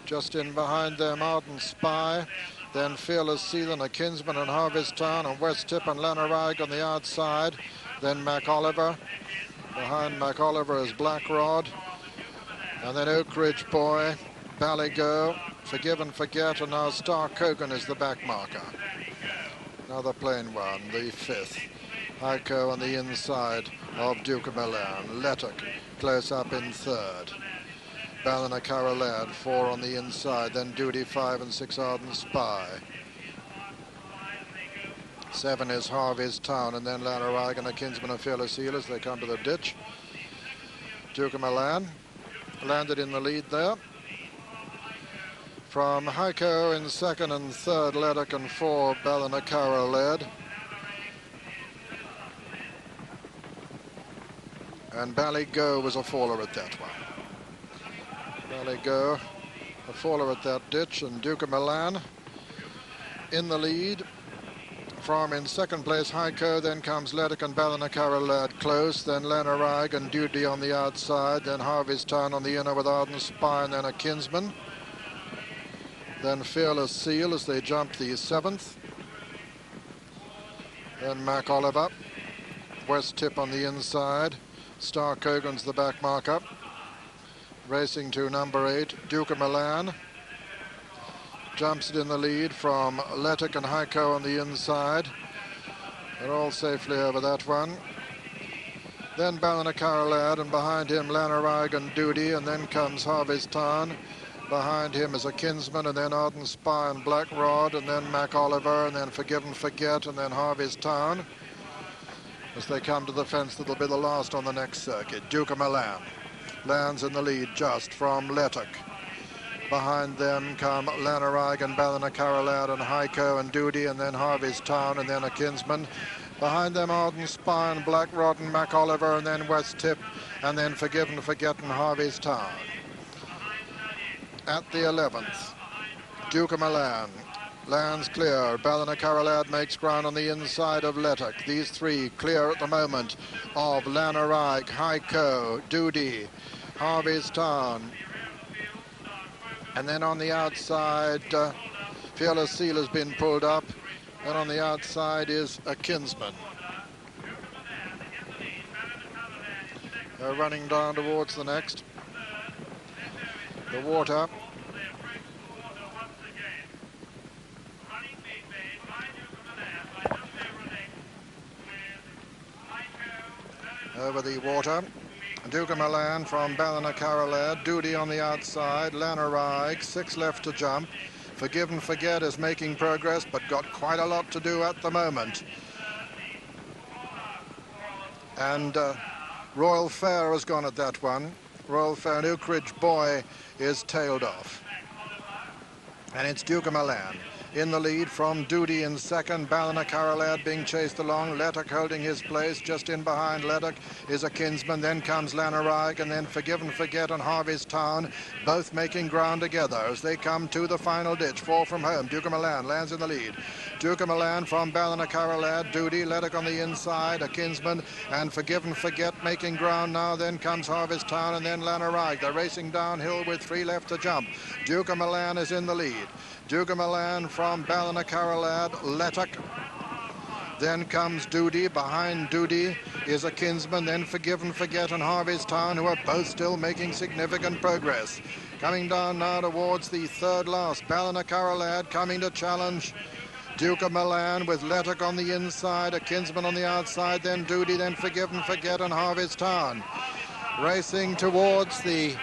just in behind them Ardent Spy, then Fearless Seal and a Kinsman and Harvest Town, and West Tip and Lanarag on the outside, then Mac Oliver, behind Mac Oliver is Black Rod, and then Oak Ridge Boy, Ballygo, Forgive and Forget, and now Star Kogan is the back marker. Another plain one, the fifth. Heiko on the inside of Duke of Milan. Lettock close up in third. Ballinacarra Lad, 4 on the inside. Then Duty, 5 and 6 Ardent Spy. 7 is Harvey's Town, and then Lanarag and a Kinsman and Fearless Seal as they come to the ditch. Duke of Milan landed in the lead there. From Heiko in second and third, Lettock, and 4 Ballinacarra Lad. And Ballygo was a faller at that one. Ballygo, a faller at that ditch, and Duke of Milan in the lead. From in second place, Heiko, then comes Lettock and Ballinacarra Lad close, then Lanarag and Duty on the outside, then Harvey's Town on the inner with Ardent Spy, and then a Kinsman. Then Fearless Seal as they jumped the 7th. Then Mac Oliver, West Tip on the inside. Star Kogan's the back marker. Racing to number 8, Duke of Milan. Jumps it in the lead from Lettock and Heiko on the inside. They're all safely over that one. Then Ballinacarra Lad, and behind him Lanarag and Duty, and then comes Harvey's Town. Behind him is a Kinsman, and then Ardent Spy and Black Rod, and then Mac Oliver, and then Forgive and Forget, and then Harvey's Town. As they come to the fence, that'll be the last on the next circuit. Duke of Milan lands in the lead just from Lettock. Behind them come Lanarag and Ballinacarra Lad and Heiko and Duty, and then Harvey's Town, and then a Kinsman. Behind them Ardent Spy and Black Rod and Mac Oliver, and then West Tip, and then Forgive and Forget and Harvey's Town. At the 11th, Duke of Milan lands clear. Ballinacarra Lad makes ground on the inside of Lettock. These three clear at the moment of Lanarag, Heiko, Duty, Harvey's Town. And then on the outside, Fearless Seal has been pulled up. And on the outside is a Kinsman. They're running down towards the next. The water. Over the water. Duke of Milan from Ballinacarra Lad. Duty on the outside. Lanarag, 6 left to jump. Forgive and Forget is making progress, but got quite a lot to do at the moment. And Royal Fair has gone at that one. Royal Fair and Oak Ridge Boy is tailed off. And it's Duke of Milan. in the lead from Doody in second. Ballinacarrolad being chased along. Lettock holding his place. Just in behind Lettock is a Kinsman. Then comes Lanarige, and then Forgive and Forget and Harvey's Town, both making ground together as they come to the final ditch. 4 from home. Duke of Milan lands in the lead. Duke of Milan from Ballinacarrolad. Doody, Lettock on the inside, a Kinsman, and Forgive and Forget making ground now. Then comes Harvey's Town, and then Lanarige. They're racing downhill with 3 left to jump. Duke of Milan is in the lead. Duke of Milan from Ballinacarrolad, Lettock. Then comes Doody. Behind Doody is a Kinsman, then Forgive and Forget and Harvey's Town, who are both still making significant progress. Coming down now towards the third last. Ballinacarrolad coming to challenge Duke of Milan with Lettock on the inside, a Kinsman on the outside, then Doody, then Forgive and Forget and Harvey's Town. Racing towards the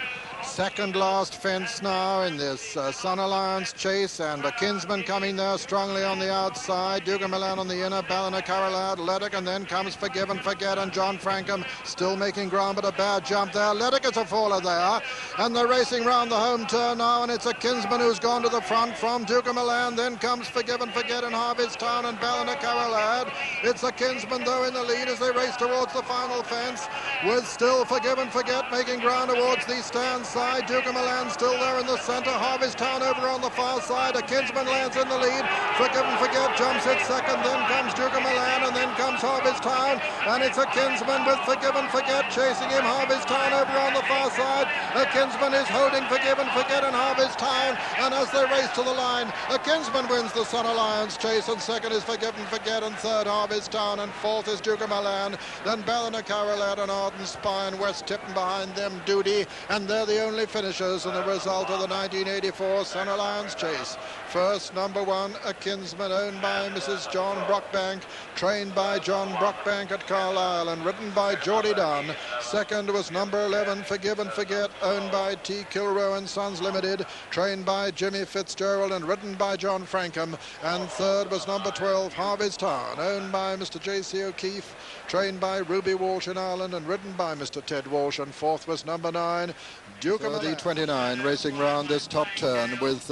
second last fence now in this Sun Alliance chase, and a Kinsman coming there strongly on the outside. Duke of Milan on the inner, Ballinacarrolad, Lettock, and then comes Forgive and Forget, and John Frankham still making ground, but a bad jump there. Lettock is a faller there, and they're racing round the home turn now, and it's a Kinsman who's gone to the front from Duke of Milan. Then comes Forgive and Forget and Harvey's Town and Ballinacarrolad. It's a Kinsman though in the lead as they race towards the final fence, with still Forgive and Forget making ground towards the stand side. Duke of Milan still there in the centre. Harvey's Town over on the far side. A Kinsman lands in the lead. Forgive and Forget jumps it second. Then comes Duke of Milan, and then comes Harvey's Town. And it's a Kinsman with Forgive and Forget chasing him. Harvey's Town over on the far side. A Kinsman is holding Forgive and Forget and Harvey's Town. And as they race to the line, a Kinsman wins the Sun Alliance chase. And second is Forgive and Forget, and third Harvey's Town, and fourth is Duke of Milan. Then Ballinacarrolad and Arden Spine, West Tipton behind them, Doody, and they're the only finishers in the result of the 1984 Sun Alliance chase. First, number 1, a Kinsman owned by Mrs. John Brockbank, trained by John Brockbank at Carlisle and ridden by Geordie Dunn. Second was number 11, Forgive and Forget, owned by T. Kilroe and Sons Limited, trained by Jimmy Fitzgerald and ridden by John Frankham. And third was number 12, Harvey's Town, owned by Mr. J.C. O'Keefe, trained by Ruby Walsh in Ireland and ridden by Mr. Ted Walsh. And fourth was number 9, Duke of the 29, racing round this top turn with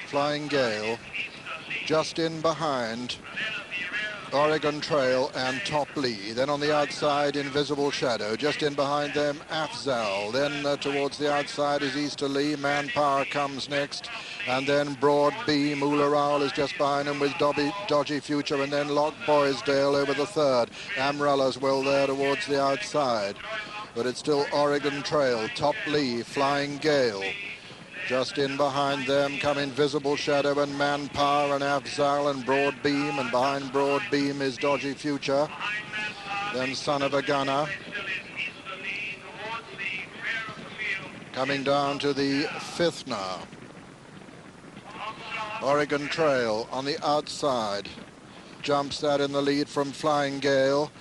Flying Gale. Just in behind, Oregon Trail and Top Lee. Then on the outside, Invisible Shadow. Just in behind them, Afzal. Then towards the outside is Easterly. Manpower comes next. And then Broad Beam. Oolarowell is just behind him with Dodgy Future. And then Lock Boysdale over the third. Amrella's well there towards the outside. But it's still Oregon Trail, Top Lee, Flying Gale. Just in behind them come Invisible Shadow and Manpower and Afzal and Broad Beam, and behind Broad Beam is Dodgy Future. Then Son of a Gunner. Coming down to the fifth now. Oregon Trail on the outside. Jumps that in the lead from Flying Gale.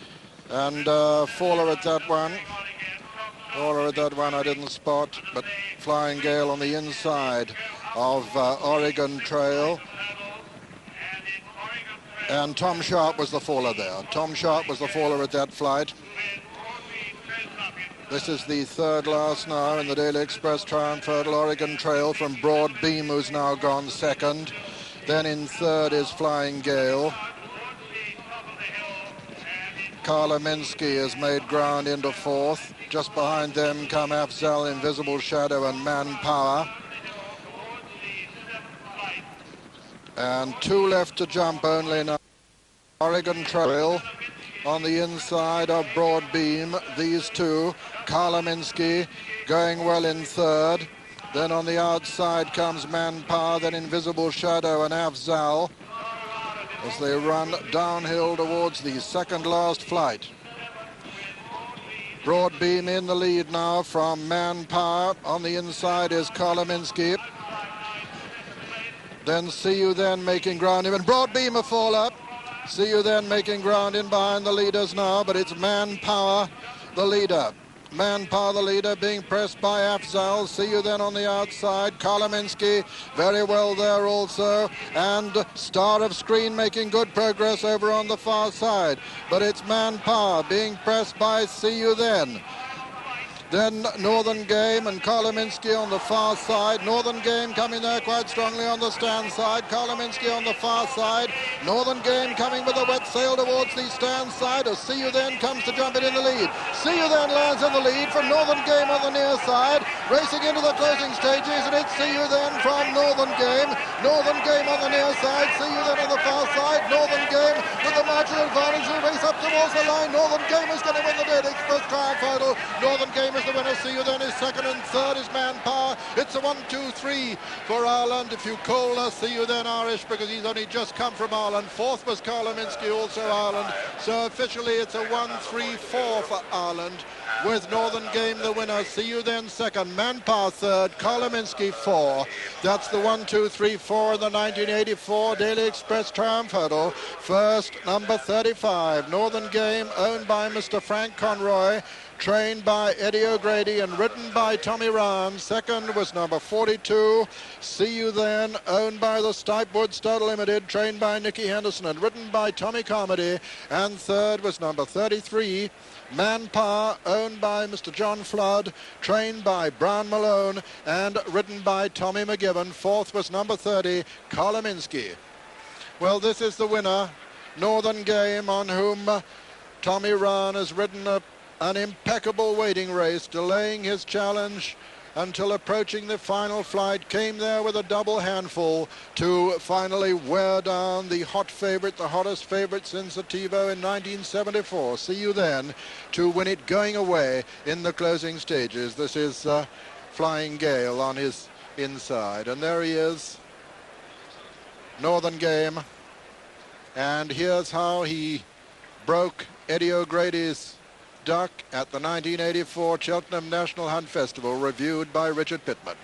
And faller at that one. Faller at that one I didn't spot, but Flying Gale on the inside of Oregon Trail. And Tom Sharp was the faller there. Tom Sharp was the faller at that flight. This is the third last now in the Daily Express Triumph Hurdle. Oregon Trail from Broad Beam, who's now gone second. Then in third is Flying Gale. Carla Minsky has made ground into fourth. Just behind them come Afzal, Invisible Shadow and Manpower. And two left to jump only now. Oregon Trail on the inside of Broad Beam. These two, Carla Minsky going well in third. Then on the outside comes Manpower, then Invisible Shadow and Afzal, as they run downhill towards the second last flight. Broad Beam in the lead now from Manpower. On the inside is Kolominsky. Then See You Then making ground in. Broad Beam a fall up. See You Then making ground in behind the leaders now, but it's Manpower the leader. Manpower the leader, being pressed by Afzal. See You Then on the outside. Kolominsky very well there also. And Star of Screen making good progress over on the far side. But it's Manpower being pressed by See You Then. Then Northern Game and Karlominski on the far side. Northern Game coming there quite strongly on the stand side. Karlominski on the far side. Northern Game coming with a wet sail towards the stand side. A See You Then comes to jump it in the lead. See You Then lands in the lead from Northern Game on the near side. Racing into the closing stages, and it's See You Then from Northern Game. Northern Game on the near side. See You Then on the far side. Northern Game with the marginal advantage. The race up towards the line. Northern Game is going to win the Daily Express Triumph Hurdle. Northern Game is the winner. See You Then is second, and third is Manpower. It's a 1-2-3 for Ireland. If you call See You Then Irish, because he's only just come from Ireland. Fourth was Karlominski, also Ireland. So officially it's a 1-3-4 for Ireland, with Northern Game the winner. See You Then second, Manpower third, Karlominski 4. That's the 1-2-3-4 in the 1984 Daily Express Triumph Hurdle. First, number 35, Northern Game, owned by Mr. Frank Conroy, trained by Eddie O'Grady and ridden by Tommy Ryan. Second was number 42, See You Then, owned by the Stipewood Stud Limited, trained by Nicky Henderson and ridden by Tommy Carmody. And third was number 33, Manpower, owned by Mr. John Flood, trained by Brown Malone and ridden by Tommy McGibbon. Fourth was number 30, Karlominski. Well, this is the winner, Northern Game, on whom Tommy Ryan has ridden an impeccable waiting race, delaying his challenge until approaching the final flight. Came there with a double handful to finally wear down the hot favorite, the hottest favorite since the TiVo in 1974. See You Then, to win it going away in the closing stages. This is Flying Gale on his inside, and there he is, Northern Game. And here's how he broke Eddie O'Grady's duck at the 1984 Cheltenham National Hunt Festival, reviewed by Richard Pittman.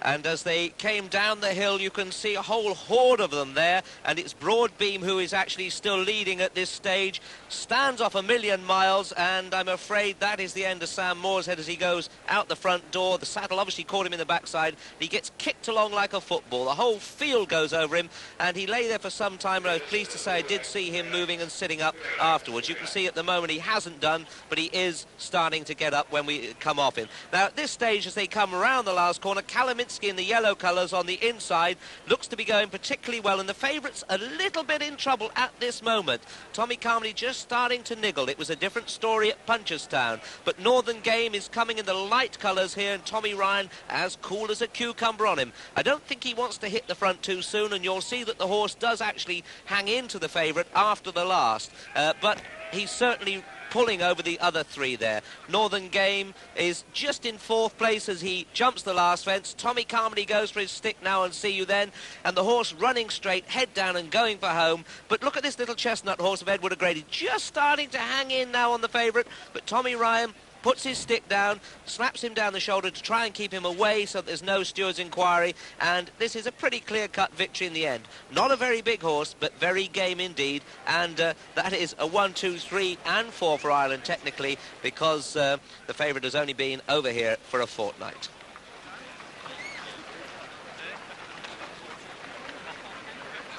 And as they came down the hill, you can see a whole horde of them there, and it's Broadbeam who is actually still leading at this stage, stands off 1,000,000 miles, and I'm afraid that is the end of Sam Morshead as he goes out the front door. The saddle obviously caught him in the backside. He gets kicked along like a football. The whole field goes over him, and he lay there for some time, and I was pleased to say I did see him moving and sitting up afterwards. You can see at the moment he hasn't done, but he is starting to get up when we come off him. Now, at this stage, as they come around the last corner, Karlominski in the yellow colours on the inside looks to be going particularly well, and the favourites a little bit in trouble at this moment. Tommy Carmody just starting to niggle. It was a different story at Punchestown, but Northern Game is coming in the light colours here, and Tommy Ryan as cool as a cucumber on him. I don't think he wants to hit the front too soon, and you'll see that the horse does actually hang into the favourite after the last, but he's certainly pulling over the other three there. Northern Game is just in fourth place as he jumps the last fence. Tommy Carmody goes for his stick now and See You Then, and the horse running straight, head down and going for home. But look at this little chestnut horse of Edward O'Grady, just starting to hang in now on the favourite, but Tommy Ryan puts his stick down, slaps him down the shoulder to try and keep him away so that there's no steward's inquiry, and this is a pretty clear-cut victory in the end. Not a very big horse, but very game indeed, and that is a 1, 2, 3 and 4 for Ireland technically, because the favourite has only been over here for a fortnight.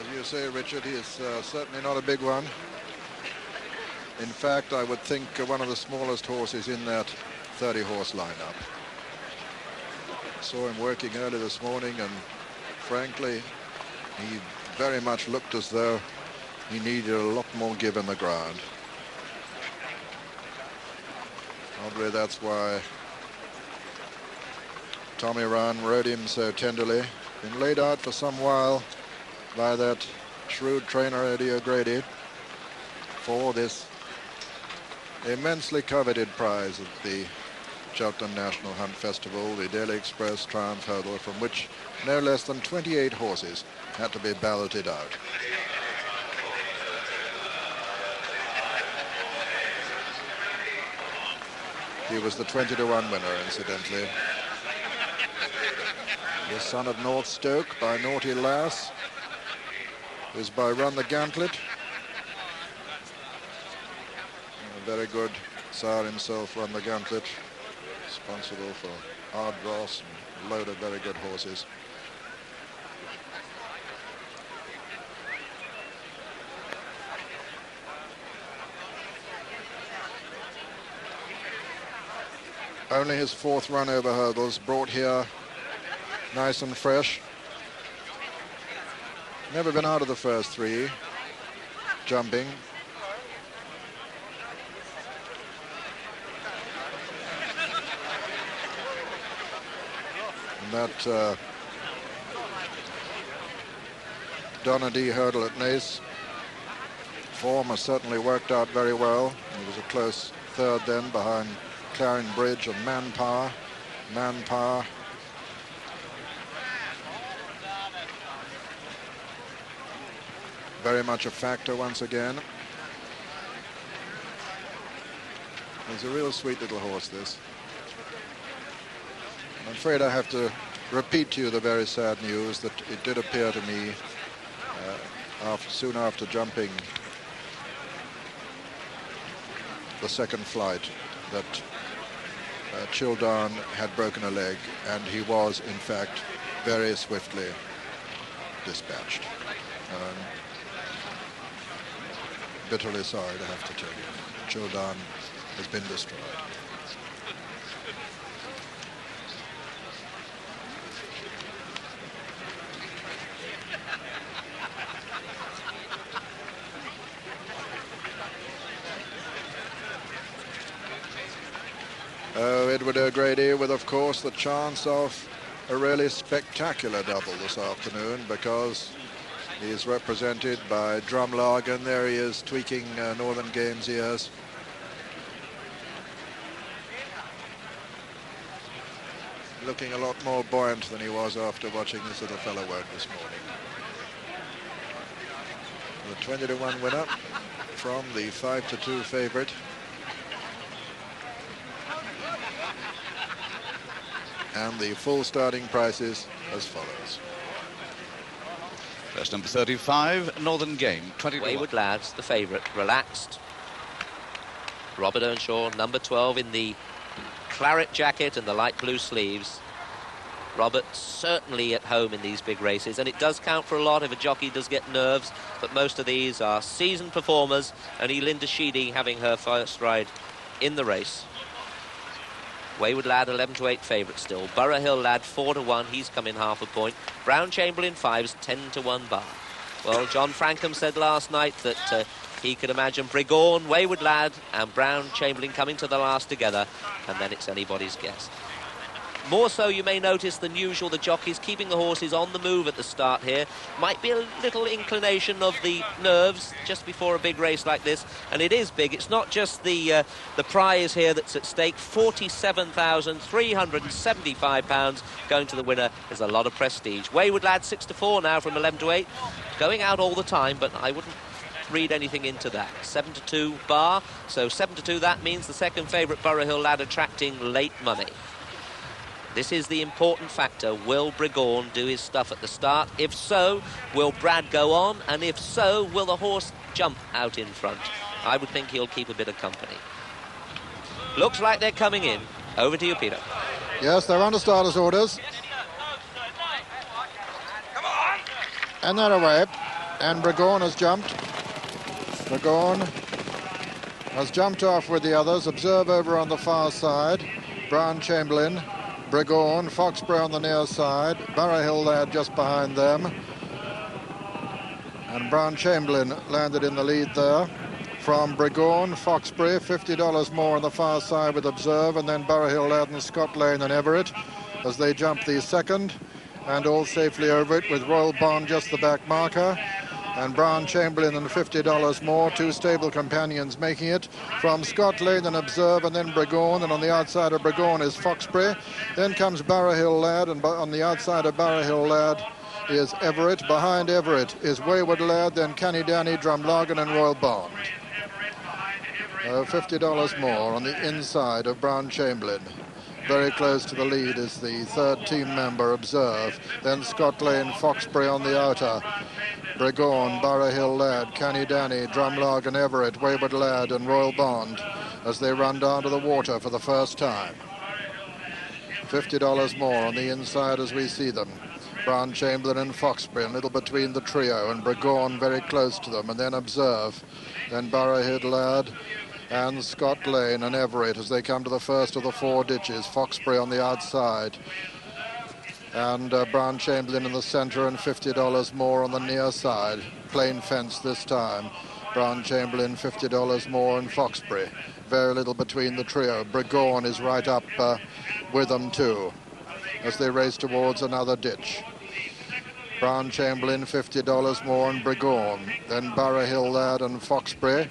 As you say, Richard, he is certainly not a big one. In fact, I would think one of the smallest horses in that 30-horse lineup. Saw him working early this morning, and frankly, he very much looked as though he needed a lot more give in the ground. Probably that's why Tommy Ryan rode him so tenderly. Been laid out for some while by that shrewd trainer Eddie O'Grady for this immensely coveted prize at the Cheltenham National Hunt Festival, the Daily Express Triumph Hurdle, from which no less than 28 horses had to be balloted out. He was the 20-to-1 winner, incidentally. The son of North Stoke by Naughty Lass is by Run the Gantlet. Very good sire himself, Run the Gantlet, responsible for Ardross and a load of very good horses. Only his 4th run over hurdles, brought here nice and fresh. Never been out of the first 3 jumping. And that Donadee hurdle at Naas form has certainly worked out very well. He was a close 3rd then behind Clarion Bridge and Manpower. Very much a factor once again. He's a real sweet little horse, this. I'm afraid I have to repeat to you the very sad news that it did appear to me soon after jumping the 2nd flight that Cheltenham had broken a leg, and he was in fact very swiftly dispatched. Bitterly sorry to have to tell you, Cheltenham has been destroyed. Oh, Edward O'Grady with, of course, the chance of a really spectacular double this afternoon, because he is represented by Drumlargen. There he is, tweaking Northern Games ears. Looking a lot more buoyant than he was after watching this little fellow work this morning. The 20-to-1 winner from the 5-to-2 favourite. And the full starting prices as follows. First number 35, Northern Game, 20-to-1. Wayward Lads, the favourite, relaxed. Robert Earnshaw, number 12, in the claret jacket and the light blue sleeves. Robert certainly at home in these big races, and it does count for a lot if a jockey does get nerves, but most of these are seasoned performers, and Linda Sheedy having her first ride in the race. Wayward Lad 11-to-8 favourite still. Borough Hill Lad 4-to-1, he's come in half a point. Brown Chamberlain 5's 10-to-1 bar. Well, John Frankham said last night that he could imagine Brigorn, Wayward Lad and Brown Chamberlain coming to the last together, and then it's anybody's guess. More so, you may notice than usual, the jockeys keeping the horses on the move at the start here. Might be a little inclination of the nerves just before a big race like this, and it is big. It's not just the prize here that's at stake. £47,375 going to the winner is a lot of prestige. Wayward Lad 6-4 now from 11-8, going out all the time, but I wouldn't read anything into that. 7-2 bar, so 7-2, that means the second favourite Borough Hill Lad attracting late money. This is the important factor. Will Brigorn do his stuff at the start? If so, will Brad go on? And if so, will the horse jump out in front? I would think he'll keep a bit of company. Looks like they're coming in. Over to you, Peter. Yes, they're under starters' orders. And they're away. And Brigorn has jumped. Brigorn has jumped off with the others. Observe over on the far side. Brown Chamberlain, Brigorn, Foxbury on the near side, Borough Hill Lad just behind them. And Brown Chamberlain landed in the lead there. From Brigorn, Foxbury, $50 more on the far side with Observe, and then Borough Hill Lad and Scott Lane and Everett as they jump the second, and all safely over it with Royal Bond just the back marker. And Brown Chamberlain and $50 more, 2 stable companions making it. From Scott Lane and Observe, and then Brigorn, and on the outside of Brigorn is Foxbury. Then comes Borough Hill Lad, and on the outside of Borough Hill Lad is Everett. Behind Everett is Wayward Lad, then Canny Danny, Drumlargen and Royal Bond. $50 more on the inside of Brown Chamberlain. Very close to the lead is the third team member, Observe. Then Scott Lane, Foxbury on the outer. Brigorn, Borough Hill Lad, Canny Danny, Drumlargen, Everett, Wayward Lad and Royal Bond as they run down to the water for the first time. $50 more on the inside as we see them. Brown Chamberlain and Foxbury a little between the trio, and Brigorn very close to them, and then Observe. Then Borough Hill Lad and Scott Lane and Everett as they come to the first of the 4 ditches. Foxbury on the outside. And Brown Chamberlain in the centre and $50 more on the near side. Plain fence this time. Brown Chamberlain $50 more and Foxbury. Very little between the trio. Bregawn is right up with them too as they race towards another ditch. Brown Chamberlain $50 more and Bregawn. Then Borough Hill Lad and Foxbury.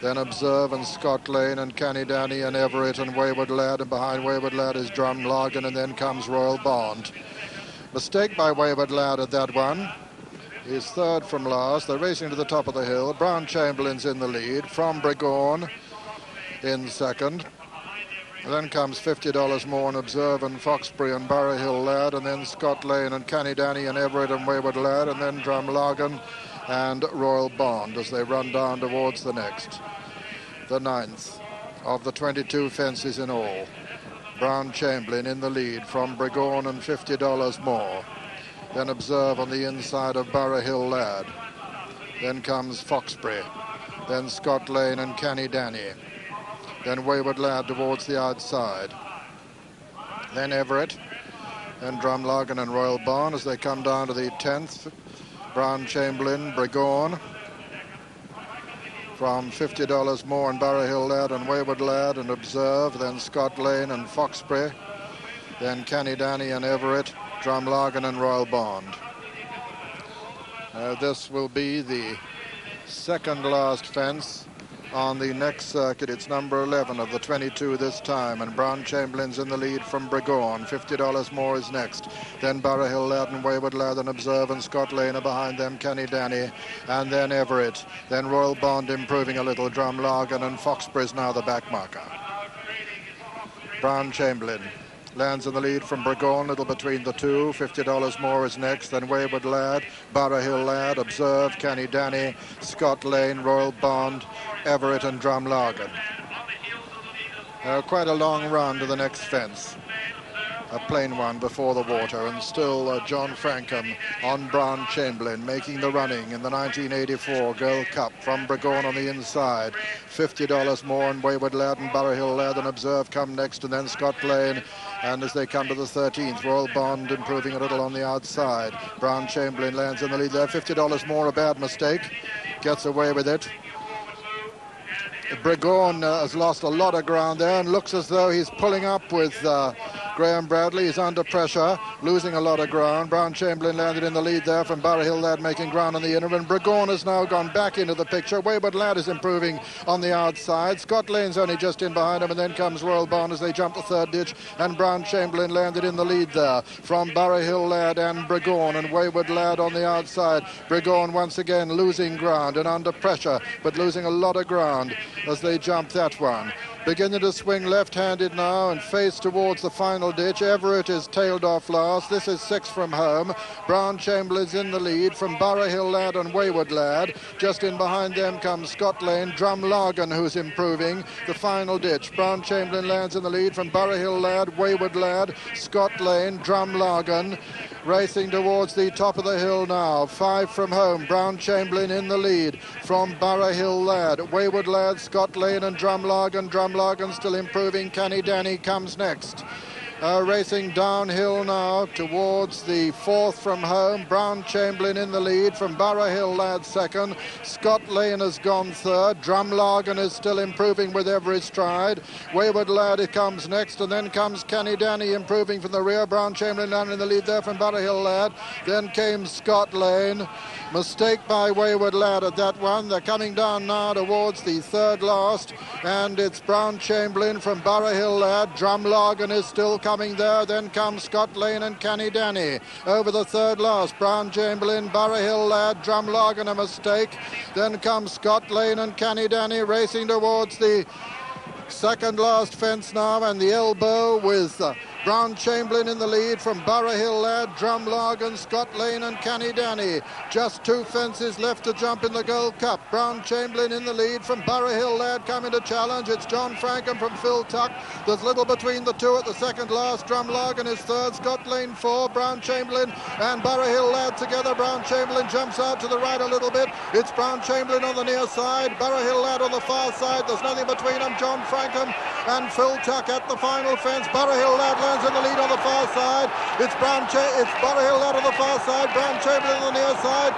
Then Observe and Scott Lane and Canny Danny and Everett and Wayward Lad, and behind Wayward Lad is Drumlargan, and then comes Royal Bond. Mistake by Wayward Lad at that one. He's third from last. They're racing to the top of the hill. Brown Chamberlain's in the lead from Bregawn in second. And then comes $50 more and Observe and Foxbury and Borough Hill Lad, and then Scott Lane and Canny Danny and Everett and Wayward Lad, and then Drumlargan and Royal Bond as they run down towards the next. The 9th of the 22 fences in all. Brown Chamberlain in the lead from Bregawn and $50 more. Then Observe on the inside of Borough Hill Lad. Then comes Foxbury. Then Scott Lane and Canny Danny. Then Wayward Lad towards the outside. Then Everett. Then Drumlargan and Royal Bond as they come down to the 10th. Brown Chamberlain, Bregawn. From $50 more and Borough Hill Lad and Wayward Lad and Observe. Then Scott Lane and Foxbury. Then Canny Danny and Everett, Drumlargan and Royal Bond. This will be the second last fence on the next circuit. It's number 11 of the 22 this time, and Brown Chamberlain's in the lead from Bregawn. $50 more is next. Then Borough Hill Lad and Wayward Lad and Observe and Scott Lane are behind them, Canny Danny, and then Everett. Then Royal Bond improving a little. Drumlargan and Foxbury's now the back marker. Brown Chamberlain lands in the lead from Bregawn, little between the two. $50 more is next. Then Wayward Lad, Borough Hill Lad, Observe, Canny Danny, Scott Lane, Royal Bond, Everett and Drumlargan. Quite a long run to the next fence. A plain one before the water, and still John Frankham on Brown Chamberlain making the running in the 1984 Gold Cup from Bregawn on the inside. $50 more and Wayward Lad and Borough Hill Lad and Observe come next, and then Scott Lane. And as they come to the 13th, Royal Bond improving a little on the outside. Brown Chamberlain lands in the lead there. $50 more, a bad mistake. Gets away with it. Bregawn has lost a lot of ground there and looks as though he's pulling up with Graham Bradley. He's under pressure, losing a lot of ground. Brown Chamberlain landed in the lead there from Borough Hill Lad making ground on the inner, and Bregawn has now gone back into the picture. Wayward Lad is improving on the outside. Scott Lane's only just in behind him, and then comes Royal Bond as they jump the third ditch, and Brown Chamberlain landed in the lead there from Borough Hill Lad and Bregawn, and Wayward Lad on the outside. Bregawn once again losing ground and under pressure, but losing a lot of ground as they jump that one. Beginning to swing left-handed now and face towards the final ditch. Everett is tailed off last. This is 6 from home. Brown Chamberlain's in the lead from Borough Hill Lad and Wayward Lad. Just in behind them comes Scott Lane, Drumlargan, who's improving the final ditch. Brown Chamberlain lands in the lead from Borough Hill Lad, Wayward Lad, Scott Lane, Drumlargan. Racing towards the top of the hill now. 5 from home. Brown Chamberlain in the lead from Borough Hill Lad. Wayward Lad, Scott Lane and Drumlargan. Drumlargan still improving. Canny Danny comes next. Racing downhill now towards the 4th from home. Brown Chamberlain in the lead from Borough Hill Lad second. Scott Lane has gone third. Drumlargan is still improving with every stride. Wayward Lad comes next, and then comes Canny Danny improving from the rear. Brown Chamberlain down in the lead there from Borough Hill Lad. Then came Scott Lane. Mistake by Wayward Lad at that one. They're coming down now towards the third last, and it's Brown Chamberlain from Borough Hill Lad. Drumlargan is still coming there. Then comes Scott Lane and Canny Danny over the third last. Brown Chamberlain, Borough Hill Lad, Drumlargan a mistake. Then comes Scott Lane and Canny Danny racing towards the second last fence now, and the elbow with Brown Chamberlain in the lead from Borough Hill Lad, Drumlargan, Scott Lane and Canny Danny. Just 2 fences left to jump in the Gold Cup. Brown Chamberlain in the lead from Borough Hill Lad coming to challenge. It's John Frankham from Phil Tuck. There's little between the two at the second last. Drumlargan is third, Scott Lane 4, Brown Chamberlain and Borough Hill Lad together. Brown Chamberlain jumps out to the right a little bit. It's Brown Chamberlain on the near side, Borough Hill Lad on the far side. There's nothing between them. John Frankham and Phil Tuck at the final fence. Borough Hill Lad lands in the lead on the far side. It's Borough Hill Lad on the far side, Brown Chamberlain on the near side.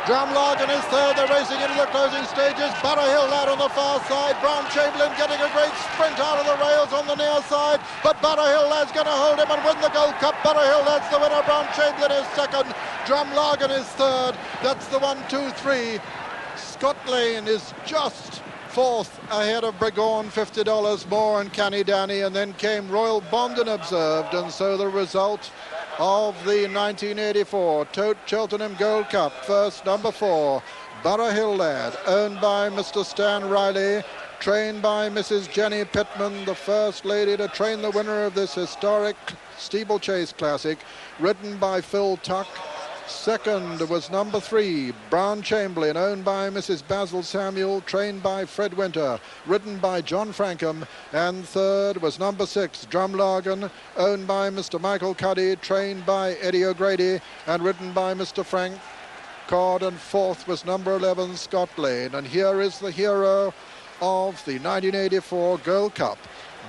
Drumlargan is third. They're racing into the closing stages. Borough Hill Lad on the far side. Brown Chamberlain getting a great sprint out of the rails on the near side. But Borough Hill Lad's going to hold him and win the Gold Cup. Borough Hill Lad's the winner. Brown Chamberlain is second. Drumlargan is third. That's the 1, 2, 3. Scott Lane is just fourth ahead of Bregorn, $50 more, and Canny Danny, and then came Royal Bond and Observed, and so the result of the 1984 Cheltenham Gold Cup. First, number 4, Borough Hill Lad, owned by Mr. Stan Riley, trained by Mrs. Jenny Pittman, the first lady to train the winner of this historic steeplechase classic, ridden by Phil Tuck. Second was number 3, Brown Chamberlain, owned by Mrs. Basil Samuel, trained by Fred Winter, ridden by John Frankham. And third was number 6, Drumlargan, owned by Mr. Michael Cuddy, trained by Eddie O'Grady, and ridden by Mr. Frank Codd. And fourth was number 11, Scott Lane. And here is the hero of the 1984 Gold Cup,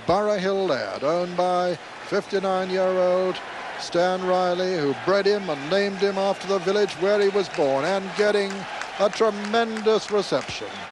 Borough Hill Lad, owned by 59-year-old Stan Riley, who bred him and named him after the village where he was born, and getting a tremendous reception.